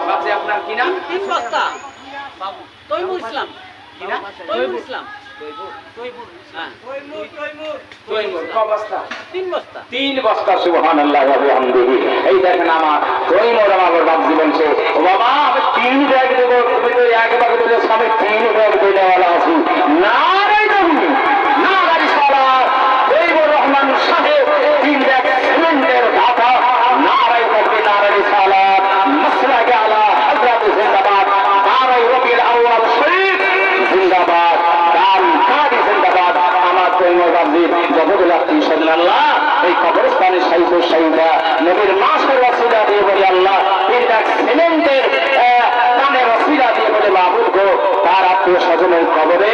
বাপজি আপনার কি নাম? 3 বস্তা বাবু তৈমুর ইসলাম। কি নাম? তৈমুর ইসলাম। তৈমুর হ্যাঁ তৈমুর ক বস্তা? 3 বস্তা। 3 বস্তা, সুবহানাল্লাহ ওয়া বিহামদিহি। এই দেখেন আমার তৈমুর, আমার বাপজি বলছে, ও বাবা আমি 3 ব্যাগ দেব, তুমি তো 1 ব্যাগ দিলে, আমি 3 ব্যাগ দেওয়ালা আছি। নারাই তাকবীর, নারাই রিসালাত, তৈমুর রহমান সাহেব 3 ব্যাগ সিমেন্টের কাটা, নারাই তাকবীর, নারাই রিসালাত, মাসলাকে আলা হযরত জিন্দাবাদ, নারাই ওসিলা দিয়ে বলি আল্লাহ, 3 ব্যাগ সিমেন্টের দানের ওসিলা দিয়ে বলে মাহবুব গো, তার আত্মীয় স্বজনের কবরে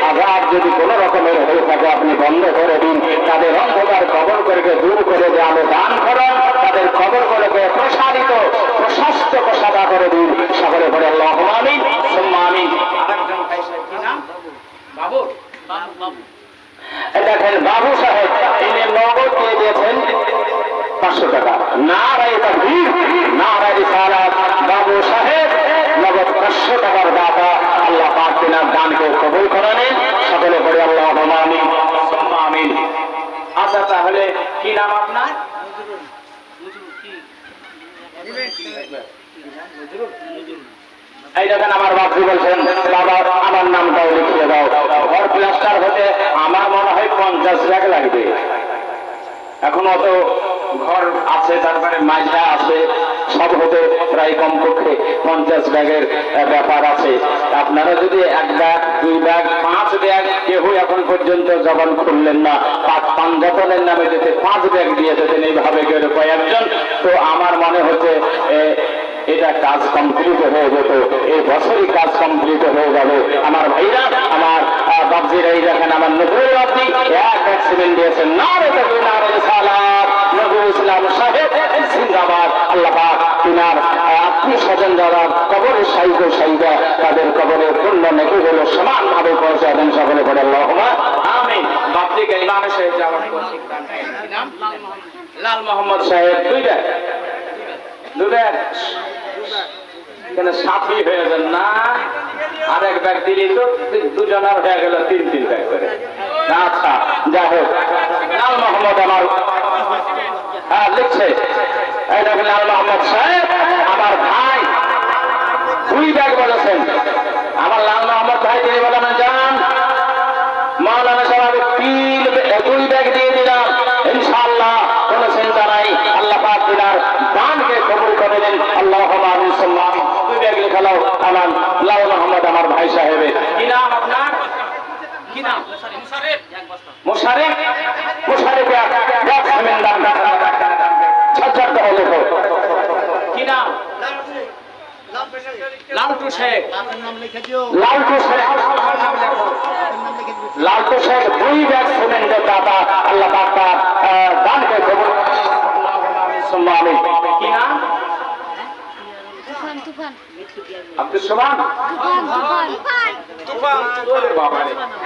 আজাব যদি কোন রকমের হয়ে থাকে আপনি বন্ধ করে দিন, তাদের অন্ধকার কবর করে দূর করে দিয়ে আলো দান করেন, তাদের কবর করে প্রসারিত প্রশস্ত প্রসাদা করে দিন। সকলে বলে আল্লাহ আমিন সুম্মা আমিন। আরেকজন ভাই সাহেব কি নাম? বাবু। দেখেন বাবু সাহেব ইনি নগদ দিয়ে দিয়েছেন 500 টাকা। নারায়ে তাকবীর, নারায়ে রিসালাত। বাবু সাহেব নগদ 500 টাকার দাতা। আল্লাহ পাক তিনার দানকে কবুল করে নেন। সকলে বলে আল্লাহ আমিন সুম্মা আমিন। আচ্ছা তাহলে কি নাম আপনার? এই দেখেন আমার বাপজি বলছেন বাবা আমার নামটাও লিখিয়ে দাও। ঘর প্লাস্টার হতে আমার মনে হয় 50 ব্যাগ লাগবে। এখন অত ঘর আছে, তারপরে মাইজা আছে, সব হতে প্রায় কমপক্ষে 50 ব্যাগের ব্যাপার আছে। আপনারা যদি 1 ব্যাগ 2 ব্যাগ 5 ব্যাগ, কেউ এখন পর্যন্ত জবান খুললেন না, পাঞ্জাতনের নামে যেতে 5 ব্যাগ দিয়ে যেতেন এইভাবে কেউ কয়েকজন, তো আমার মনে হচ্ছে এটা কাজ কমপ্লিট হয়ে যেত। এই বছরই কাজ কমপ্লিট হয়ে যাবে। আমার ভাইরা, আমার বাবজিরা, এই দেখেন আমার নজরুল বাবজি 1 ব্যাগ সিমেন্ট দিয়েছেন। নারে তাকবীর, নারে রিসালাত। নজরুল ইসলাম সাহেব জিন্দাবাদ। আল্লাহ পাক তিনার আত্মীয় স্বজন যারা কবরে শাহিদা তাদের কবরে পূর্ণ নেকি হলো সমানভাবে পৌঁছে দেন। সকলে পড়ে আল্লাহুম্মা আমিন। বাবজিকে ইমাম সাহেব যাওয়ার তৌফিক দান করেন। নাম লাল মোহাম্মদ সাহেব 2 ব্যাগ। 2 ব্যাগ কেন সাথী হয়ে যান না? আরেক ব্যাগ দিলেই তো দুজনের হয়ে গেল 3 ব্যাগ করে। আচ্ছা যাই হোক, লাল মোহাম্মদ আমার লিখছে, এই দেখেন লাল মোহাম্মদ সাহেব আমার ভাই 2 ব্যাগ বলেছেন। আমার লাল মোহাম্মদ ভাই তিনি বলেন যান মাওলানা সাহেব 2 ব্যাগ দিয়ে দিলাম, ইনশাআল্লাহ কোনো চিন্তা নাই। আল্লাহ পাক তিনার দানকে কবুল করে দেন। আল্লাহুম্মা আমিন সুম্মা আমিন। 2 ব্যাগ লেখালো আমার লাল মোহাম্মদ আমার ভাই সাহেবের। কি নাম আপনার? কি নাম? মুশারিফ। মুশারিফ এক সিমেন্ট দান ছাত্র হলো। কি নাম? লালটু শেখ। লালটু শেখ। লালটু শেখ 2 ব্যাগ সিমেন্টের দাতা। আল্লাহ পাক তার দানকে কবুল সুম্মা আমিন। কি নাম? তুফান। আব্দুল সুবহান। তুফান।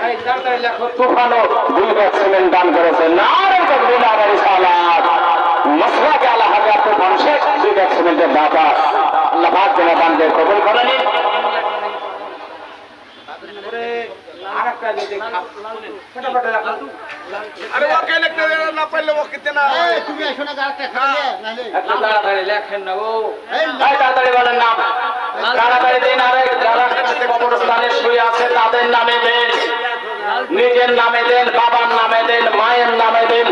এই তাড়াতাড়ি লেখো। তুফানও 2 ব্যাগ সিমেন্ট দান করেছে। নারে তাকবীর, নারে রিসালাত। মাসলাকে আল্লাহ হাজার তুফান শেখ 2 ব্যাগ সিমেন্টের দাতা। আল্লাহ পাক তিনার দানকে কবুল করে নিন। আরেকটা যদি ফটাফট রাখো। আরে ওকে লিখতে না পারলে ও কিতে না তুমি এসো না আরেকটা খাবে নালে একটু তাড়াতাড়ি লেখেন না গো। এই তাড়াতাড়ি বলেন নাম। তাড়াতাড়ি দিন। আরে যারা কবরস্থানে শুয়ে আছে তাদের নামে দেন, নিজের নামে দেন, বাবার নামে দেন, মায়ের নামে দেন,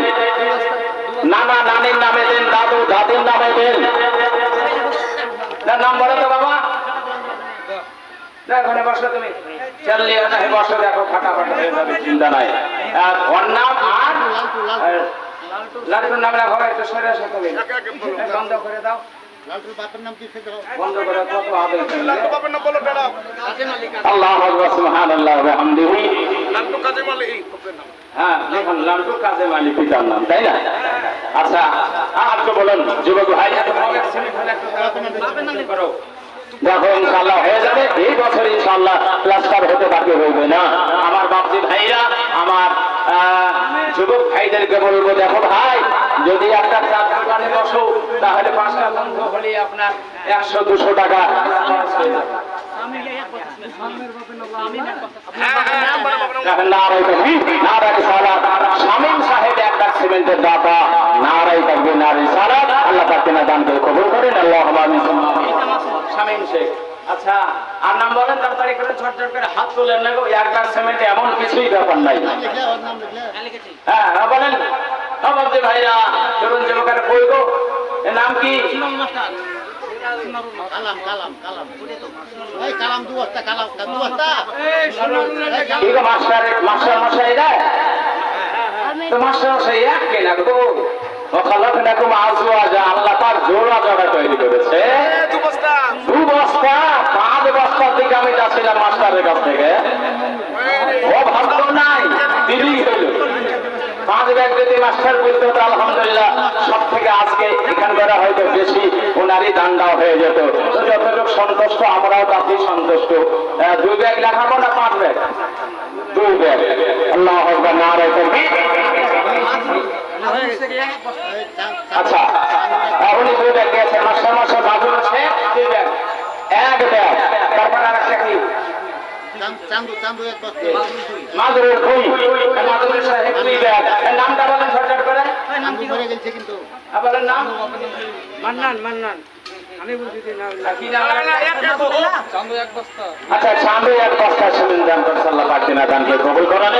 নানা নানির নামে দেন, দাদু দাদির নামে দেন। নাম বলো তো বাবা। ওখানে বসো তুমি। চালিয়ে না বসো, দেখো ফাটাফাট হয়ে যাবে, চিন্তা নাই। ওর নাম আর লালটুর নাম রাখো। একটু সরে আসো তুমি, বন্ধ করে দাও। লালটুর বাপের নাম কি সেটা বন্ধ করে কত আদেশ লালটু বাবার নাম বলো দাঁড়াও। আল্লাহু আকবার সুবহানাল্লাহ ওয়া বিহামদিহি। লালটু কাজে মালে এই কপের নাম। হ্যাঁ এখন লালটু কাজেম আলী পিতার নাম, তাই না? আচ্ছা আর তো বলেন যুবক ভাই, করো দেখো ইনশাআল্লাহ হয়ে যাবে। এই বছর ইনশাআল্লাহ প্লাস্টার হতে বাকি হইবে না। আমার বাপজি ভাইরা, আমার যুবক ভাইদেরকে বলবো, দেখো ভাই যদি একটা চার দোকানে বসো তাহলে 5টা বন্ধ হলে আপনার 100-200 টাকা। শামীম সাহেব 1 ব্যাগ সিমেন্টের দাতা। নারায়ে তাকবীর, নারায়ে রিসালাত। আল্লাহ পাক তিনার দানকে কবুল করেন। আল্লাহুম্মা আমিন সুম্মা আমিন। শামীম শেখ। আচ্ছা আর নাম বলেন, তাড়াতাড়ি করে ঝটঝট করে হাত তোলেন না গো। 1 ব্যাগ সিমেন্টে এমন কিছুই ব্যাপার নাই। লিখলে ওর নাম লিখলে হ্যাঁ বলেন বাবজি ভাইরা, তরুণ যুবকের কই গো, এর নাম কি? কালাম কালাম কালাম এই কালাম দুয়াস্তা কালাম দুয়াস্তা কি গো মাস্টার মশাই রে? তো মাস্টার মশাই এক কেনা গো। ওখালাকুম আজওয়াজা, আল্লাহ পাক জোড়া জোড়া তৈরি করেছে। দু বস্তা 2 বস্তা 5 বস্তার দিকে আমি যাচ্ছিলাম মাস্টারের কাছ থেকে, ও ভাবলো নাই দিদি হইল 5 ব্যাগ যদি মাস্টার বলতে হতো আলহামদুলিল্লাহ সব থেকে আজকে এখানকার হয়তো বেশি ওনারই দান্ডাও হয়ে যেত। তো যতটুকু সন্তুষ্ট আমরাও তাতেই সন্তুষ্ট। 2 ব্যাগ লেখাবো না 5 ব্যাগ? 2 ব্যাগ। আল্লাহ আকবার, নারে তাকবীর। আচ্ছা উনি 2 ব্যাগ দিয়েছেন, মাস্টার বাবু আছে 2 ব্যাগ, 1 ব্যাগ, তারপর আর একটা কি চান্দু চান্দু এক বস্তা মাদুরের বই, মাদুরের সাহেব 2 ব্যাগ। এর নামটা বলেন ঝটঝট করে। চান্দু মরে গেছে কিন্তু আপনার নাম মান্নান আমি বলছি যে না কি নাম? চান্দু এক বস্তা। আচ্ছা, চাঁদে 1 বস্তা সেদিন দান করে আল্লাহ পাক দিনা দানকে কবুল করেন।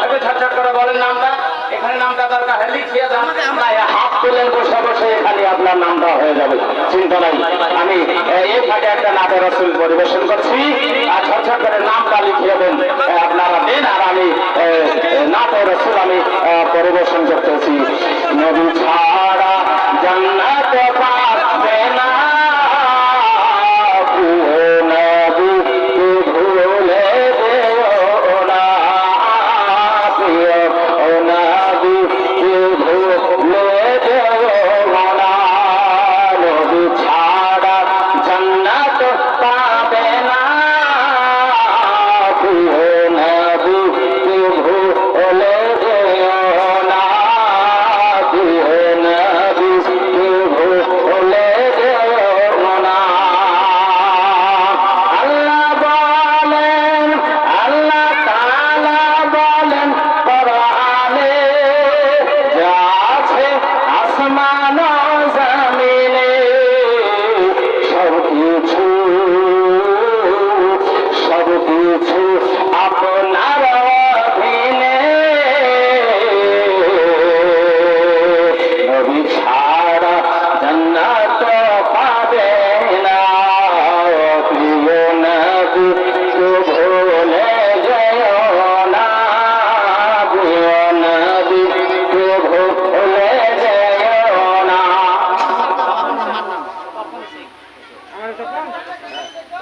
একটু ঝটঝট করে বলেন নামটা। এখানে নামটা দরকার হলে লিখিয়ে দাও, আমরা হাত তুলেন বসে বসে, এখানে আপনার নামটা হয়ে যাবে, চিন্তা নাই। আমি এই ফাঁকে একটা নাতে রাসূল পরিবেশন করছি, আর ঝটঝট করে নামটা লিখিয়ে দেন, আপনারা দেন, আর আমি নাতে রাসূল আমি পরিবেশন করতেছি। নবী ছাড়া জান্নাত পাবে না,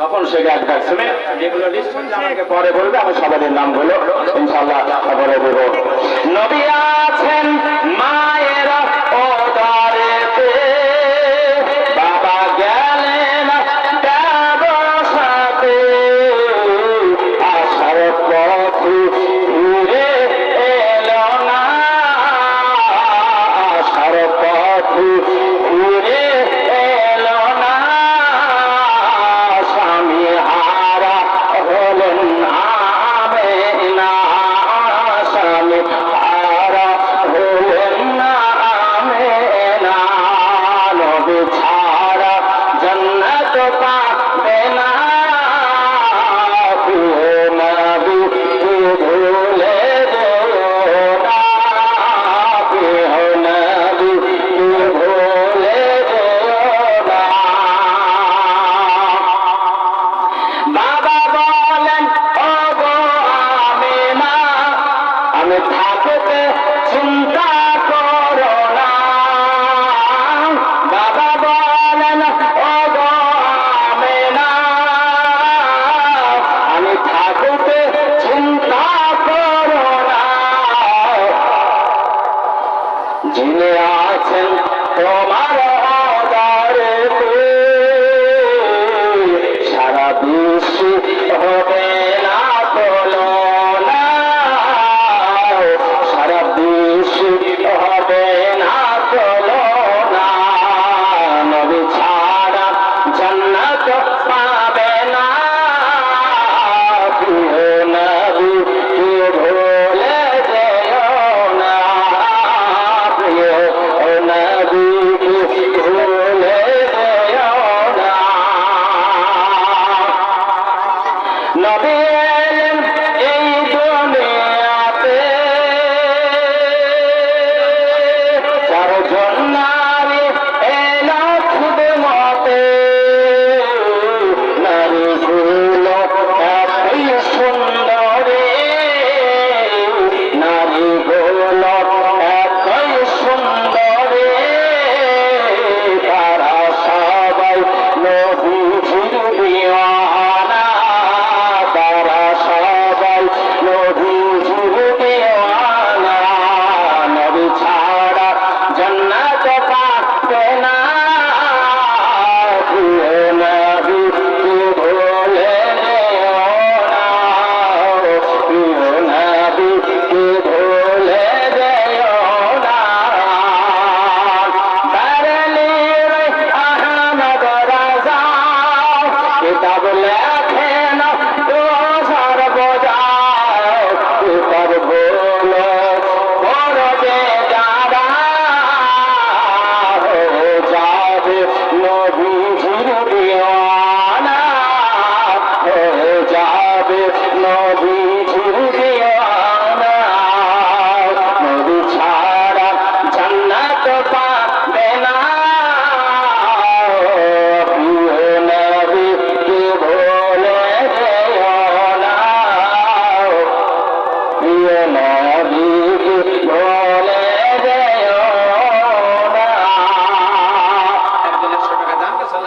তখন সে গাছ গাছ শুনে যেগুলো লিস্ট করছে আমাকে পরে বলবে, আমি সবাই নাম বলো ইনশাআল্লাহ পরে দেব। নবী আছেন মায়ের ওদারেতে, বাবা গেলেন ব্যবসাতে, আসার পথে ফিরে এলো না, আসার পথে ফিরে এলো না, স্বামী হারা হলেন আমেনা, স্বামী হারা হলেন আমেনা, নবী ছাড়া জান্নাত পাবে না, নবী ভুলে যেও না, নবী ভুলে যেও না। বাবা বলেন ও গো আমিনা, আমি থাকতে চিন্তা করো না, বাবা বলেন ও গো আমিনা,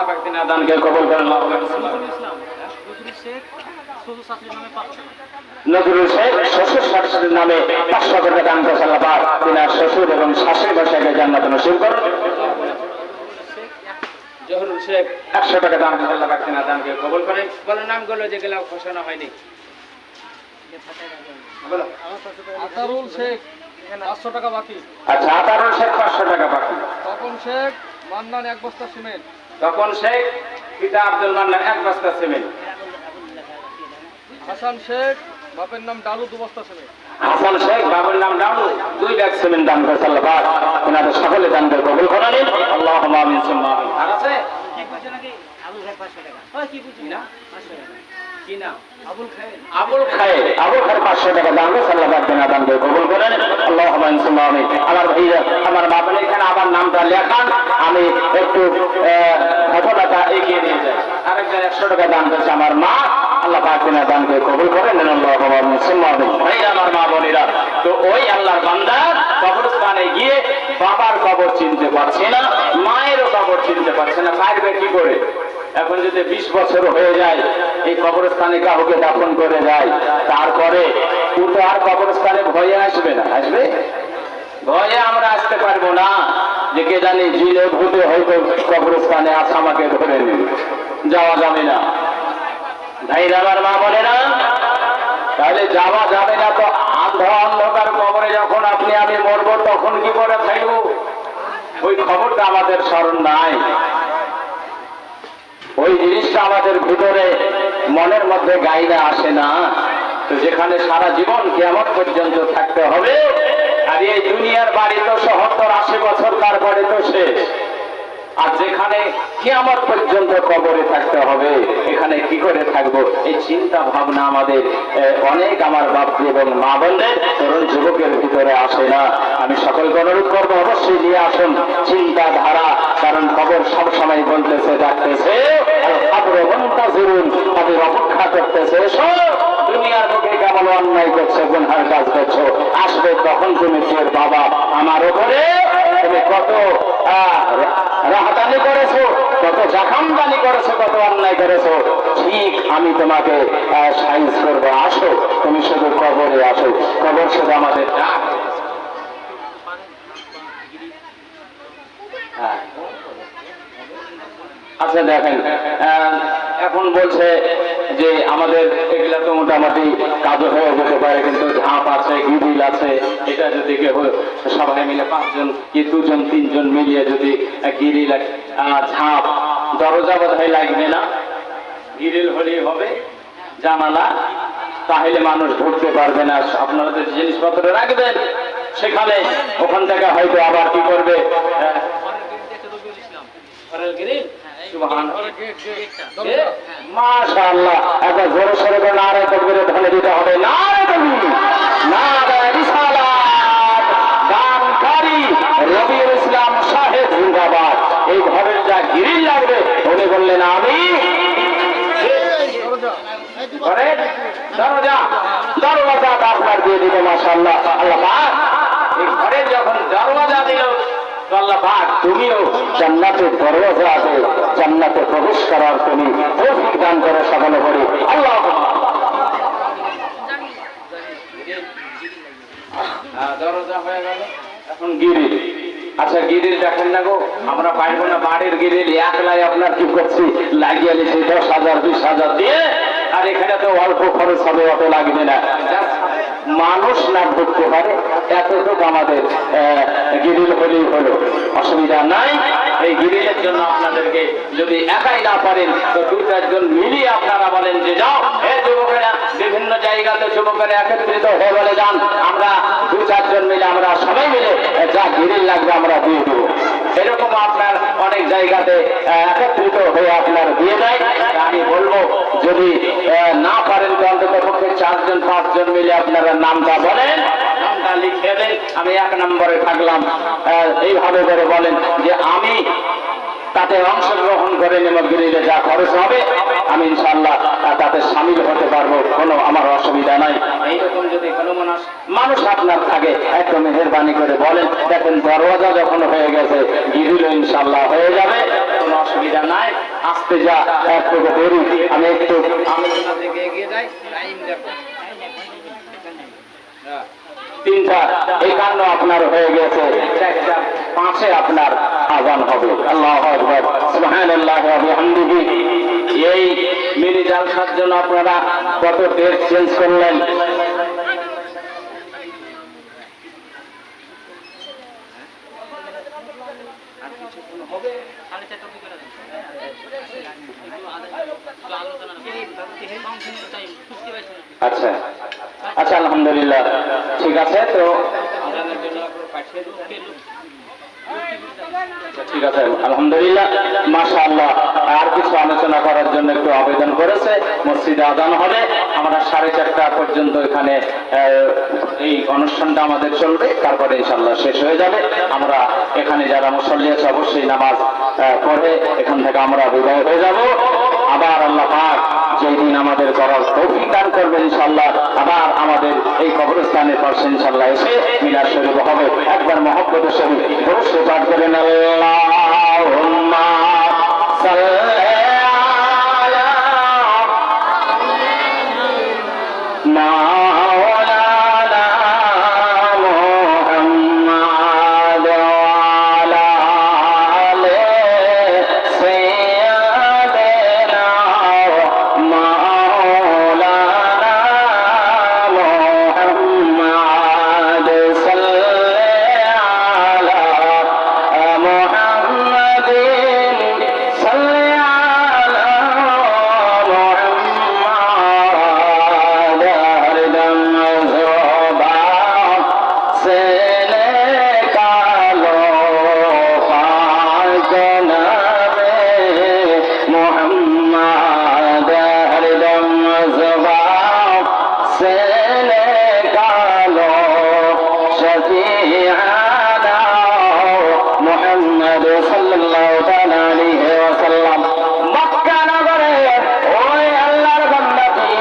পাক তিনি দানকে কবুল করেন। নজরুল ইসলাম নজরুল শেখ শ্বশুর শাশুড়ির নামে 500 টাকা। নজরুল শেখ শ্বশুর শাশুড়ির নামে 500 টাকা দান করেছে আল্লাহ পাক তিনার শ্বশুর এবং শাশুড়ি মশাইকে জান্নাতে নসিব করুন। জহুরুল শেখ 100 টাকা দান করেছে আল্লাহ পাক তিনার দানকে কবুল করেন। বলো নামগুলো যেগুলো ঘোষণা হয়নি বলো। আতারুল শেখ 500 টাকা বাকি। আচ্ছা, আতারুল শেখ 500 টাকা বাকি। তপন শেখ মান্নান 1 বস্তা সিমেন্ট। তপন শেখ পিতা আব্দুল মান্নান 1 বস্তা সিমেন্ট। হাসান শেখ বাপের নাম ডালু 2 বস্তা সিমেন্ট। হাসান শেখ বাবুর নাম ডাউন 2 ব্যাগ সিমেন্ট দান করেছে আল্লাহ পাক ওনাদের সকলে দানকে কবুল করেন। আল্লাহুম্মা আমিন সুম্মা আমিন। আর আছে কি বুঝছো নাকি? আবুল খায়ের 500 টাকা। ওই কি বুঝি না 500 টাকা। কি নাম? আবুল খায়ের। আবুল খায়ের 500 টাকা দান করেছে আল্লাহ পাক তিনার দানকে কবুল করেন। আল্লাহুম্মা আমিন সুম্মা আমিন। আমার ভাইরা আমার বাবার এখানে আবার নামটা লেখান, আমি একটু ঘটনাটা এগিয়ে নিয়ে যাই। আরেকজন 100 টাকা দান করেছে আমার মা, আল্লাহ পাক তিনার দানকে কবুল করেন। আল্লাহুম্মা আমিন সুম্মা আমিন। ভাইরা আমার মা বোনেরা, তো ওই আল্লাহর বান্দা কবরস্থানে গিয়ে বাবার কবর চিনতে পারছে না, মায়েরও কবর চিনতে পারছে না, পারবে কি করে? এখন যদি 20 বছর হয়ে যায় এই কবরস্থানে কাউকে দাফন করে যায়, তারপরে ও তো আর কবরস্থানে ভয়ে আসবে না, আসবে? ভয়ে আমরা আসতে পারবো না যে কে জানি জিলে ভূতে হয়তো কবরস্থানে আছে আমাকে ধরে নেবে, যাওয়া যাবে না। ভাইরা আমার মা বলে না, তাহলে যাওয়া যাবে না তো অন্ধকার কবরে যখন আপনি আমি মরবো তখন কি করে থাকবো? ওই খবরটা আমাদের স্মরণ নাই, ওই জিনিসটা আমাদের ভিতরে মনের মধ্যে গাইলে আসে না। তো যেখানে সারা জীবন কিয়ামত পর্যন্ত থাকতে হবে, আর এই দুনিয়ার বাড়ি তো 70-80 বছর, তারপরে তো শেষ। আর যেখানে কিয়ামত পর্যন্ত কবরে থাকতে হবে, এখানে কি করে থাকবো? এই চিন্তা ভাবনা আমাদের অনেক আমার বাপজি এবং মা বোনদের তরুণ যুবকের ভিতরে আসে না। আমি সকলকে অনুরোধ করবো অবশ্যই নিয়ে আসুন চিন্তাধারা, কারণ কবর সবসময় বলতেছে, ডাকতেছে, তাদের অপেক্ষা করতেছে, দুনিয়ার বুকে কেমন অন্যায় করছে, গুনহার কাজ করছো, আসবে তখন তুমি তোর বাবা আমার উপরে তুমি কত রাহাতানি করেছো, কত জাখামদানি করেছো, কত অন্যায় করেছো, ঠিক আমি তোমাকে সাইজ করবো, আসো তুমি শুধু কবরে আসো। কবর শুধু আমাদের ডাক। হ্যাঁ, আচ্ছা দেখেন, এখন বলছে যে আমাদের এগুলা তো মোটামুটি কাজও হয়ে যেতে পারে, কিন্তু ঝাঁপ আছে, গিরিল আছে, এটা যদি কেউ সবাই মিলে 5 জন কি 2 জন 3 জন মিলিয়ে যদি গিরিল ঝাঁপ, দরজা বোধহয় লাগবে না, গিরিল হলেই হবে, জানালা, তাহলে মানুষ ঢুকতে পারবে না। আপনারা যে জিনিসপত্র রাখবেন সেখানে, ওখান থেকে হয়তো আবার কি করবে, মাশাআল্লাহ, একবার জোরে সরে করে নারে তাকবীর ধ্বনি দিতে হবে। নারে তাকবীর, নারে রিসালাত, দানকারী রবিউল ইসলাম সাহেব জিন্দাবাদ। এই ঘরের যা গিরিল লাগবে উনি বললেন আমি দরওয়াজাটা আপনার দিয়ে দিবে। মাশাআল্লাহ, আল্লাহ পাক এই ঘরের যখন দরওয়াজা দিল, আল্লাহ পাক তুমিও জান্নাতের দরওয়াজা আছে, জান্নাতে প্রবেশ করার তুমি তৌফিক দান করে সকলে বলি আল্লাহ। দরওয়াজা হয়ে গেল, এখন গিরিল। আচ্ছা গিরিল দেখেন না গো, আমরা পাইব না বাড়ির গিরিল একলাই আপনার কি করছি লাগিয়ে নিয়েছি 10,000 20,000 দিয়ে, আর এখানে তো অল্প খরচ হবে, অত লাগবে না, মানুষ না ঢুকতে পারে এতটুকু আমাদের গিরিল হলেই হলো, অসুবিধা নাই। এই গিরিলের জন্য আপনাদেরকে যদি একাই না পারেন তো 2-4 জন মিলিয়ে আপনারা বলেন যে যাও, হে যুবকেরা, বিভিন্ন জায়গাতে যুবকেরা একত্রিত হয়ে বলে যান, আমরা 2-4 জন মিলে, আমরা সবাই মিলে যা গিরিল লাগবে আমরা দিয়ে দেবো। এরকম আপনার অনেক জায়গাতে একত্রিত হয়ে আপনার দিয়ে দেয়। আমি বলবো যদি না পারেন তো অন্তত পক্ষে 4 জন 5 জন মিলে আপনারা নামটা বলেন, নামটা লিখে দেন। আমি 1 নম্বরে থাকলাম, এইভাবে করে বলেন যে আমি তাতে অংশগ্রহণ করে নেমগিরিলে যা খরচ হবে আমি ইনশাআল্লাহ তাতে সামিল হতে পারবো, কোনো আমার অসুবিধা নাই। এইরকম যদি কোনো মানুষ আপনার থাকে একদম মেহেরবানি করে বলেন। দেখেন দরওয়াজা যখন হয়ে গেছে গিরিল ইনশাআল্লাহ হয়ে যাবে, কোনো অসুবিধা নাই। আসতে যা একটু দেরি, আমি একটু আলোচনা থেকে এগিয়ে যাই, টাইম দেখো। 3:51 আপনার হয়ে গেছে, 4:05 আপনার আযান হবে। আল্লাহু আকবার, সুবহানাল্লাহি ওয়া বিহামদিহি। এই মিনি জালসার জন্য আপনারা কত ডেট চেঞ্জ করলেন? আচ্ছা আচ্ছা, আলহামদুলিল্লাহ, ঠিক আছে। তো ঠিক আছে, আলহামদুলিল্লাহ, মাশাআল্লাহ। আর কিছু আলোচনা করার জন্য একটু আবেদন করেছে। মসজিদে আযান হবে, আমরা 4:30 পর্যন্ত এখানে এই অনুষ্ঠানটা আমাদের চলবে, তারপরে ইনশাআল্লাহ শেষ হয়ে যাবে। আমরা এখানে যারা মুসল্লি আছে অবশ্যই নামাজ পড়ে এখান থেকে আমরা বিদায় হয়ে যাব। আবার আল্লাহ পাক যেই দিন আমাদের করার তৌফিক দান করবেন ইনশাআল্লাহ, আবার আমাদের এই কবরস্থানের পাশে ইনশাআল্লাহ এসে মিলাদ শরীফ হবে। একবার মহব্বতের সহিত অবশ্যই পাঠ করেন, আল্লাহুম্মা সাল্লি আলা মাওলানা মুহাম্মাদ ওয়া আলা আলি সাইয়্যিদিনা মাওলানা মুহাম্মাদ সাল্লি আলা মুহাম্মাদিন সাল্লি আলা মুহাম্মাদ হরদম জোবা সেনে কালো পাক নবে মুহাম্মাদ হরদম জোবা সেনে কালো শফিআনা মুহাম্মদ সাল্লাল্লাহু তাআলা আলাইহি ওয়াসাল্লাম। মক্কা নগরে ওই আল্লাহর বান্দাটি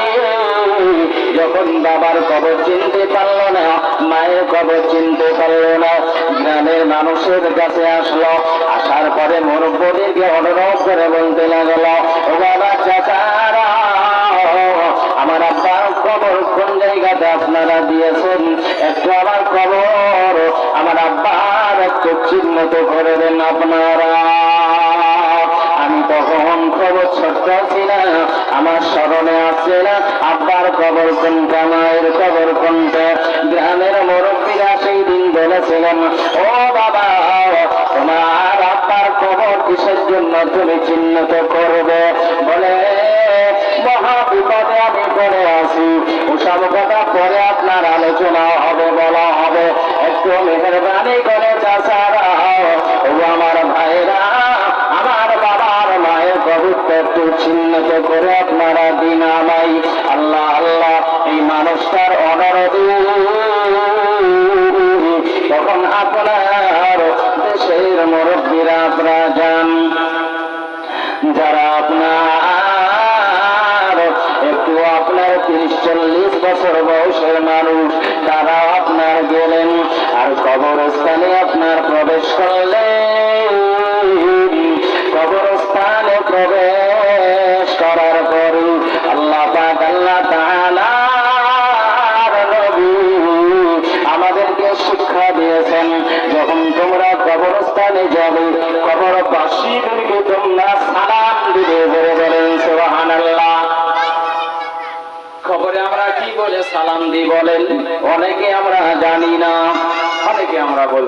যখন বাবার কবর চিনতে পারল না, মায়ের কবর চিনতে পারল না, গ্রামের মানুষের কাছে আসলো। আসার পরে মুরব্বিদেরকে অনুরোধ করে বলতে লাগলো, ও বাবা, চাচারা, আমার আব্বার কবর কোন জায়গাতে আপনারা দিয়েছেন, একটু আমার কবর আমার আব্বার একটু চিহ্নিত করে দেন আপনারা। আমি তখন খবর ছোট্ট ছিলাম, আমার স্মরণে আসছে না আব্বার কবর কোনটা, মায়ের কবর কোনটা। গ্রামের মুরব্বীরা সেই দিন বলেছিলেন, ও বাবা, তোমার আব্বার কবর কিসের জন্য তুমি চিহ্নিত করবে? বলে, মহা বিপদে আমি পড়ে আছি, ওসব কথা পরে আপনার আলোচনা হবে, বলা হবে। একটু মেহেরবানি করে চাচারা, ও আমার ভাইরা, আমার বাবার মায়ের কবরটা একটু চিহ্নিত করে আপনারা দিন আমাই। আল্লাহ আল্লাহ, এই মানুষটার অনুরোধে তখন আপনার দেশের মুরব্বীরা আপনারা যান, যারা আপনার একটু আপনার 30-40 বছর বয়সের মানুষ, তারা আপনার গেলেন আর কবরস্থানে আপনার প্রবেশ করলেন। কবরস্থানে প্রবেশ করার পরে আল্লাহ পাক, আল্লাহ তাআলা নবী আমাদেরকে শিক্ষা দিয়েছেন, যখন তোমরা কবরস্থানে যাবে, কবরবাসীদেরকে তোমরা সালাম দিবে। বলে বলেন সুবহানাল্লাহ। খবরে আমরা কি বলে সালাম দিই বলেন? অনেকে আমরা জানি না, অনেকে আমরা বলতে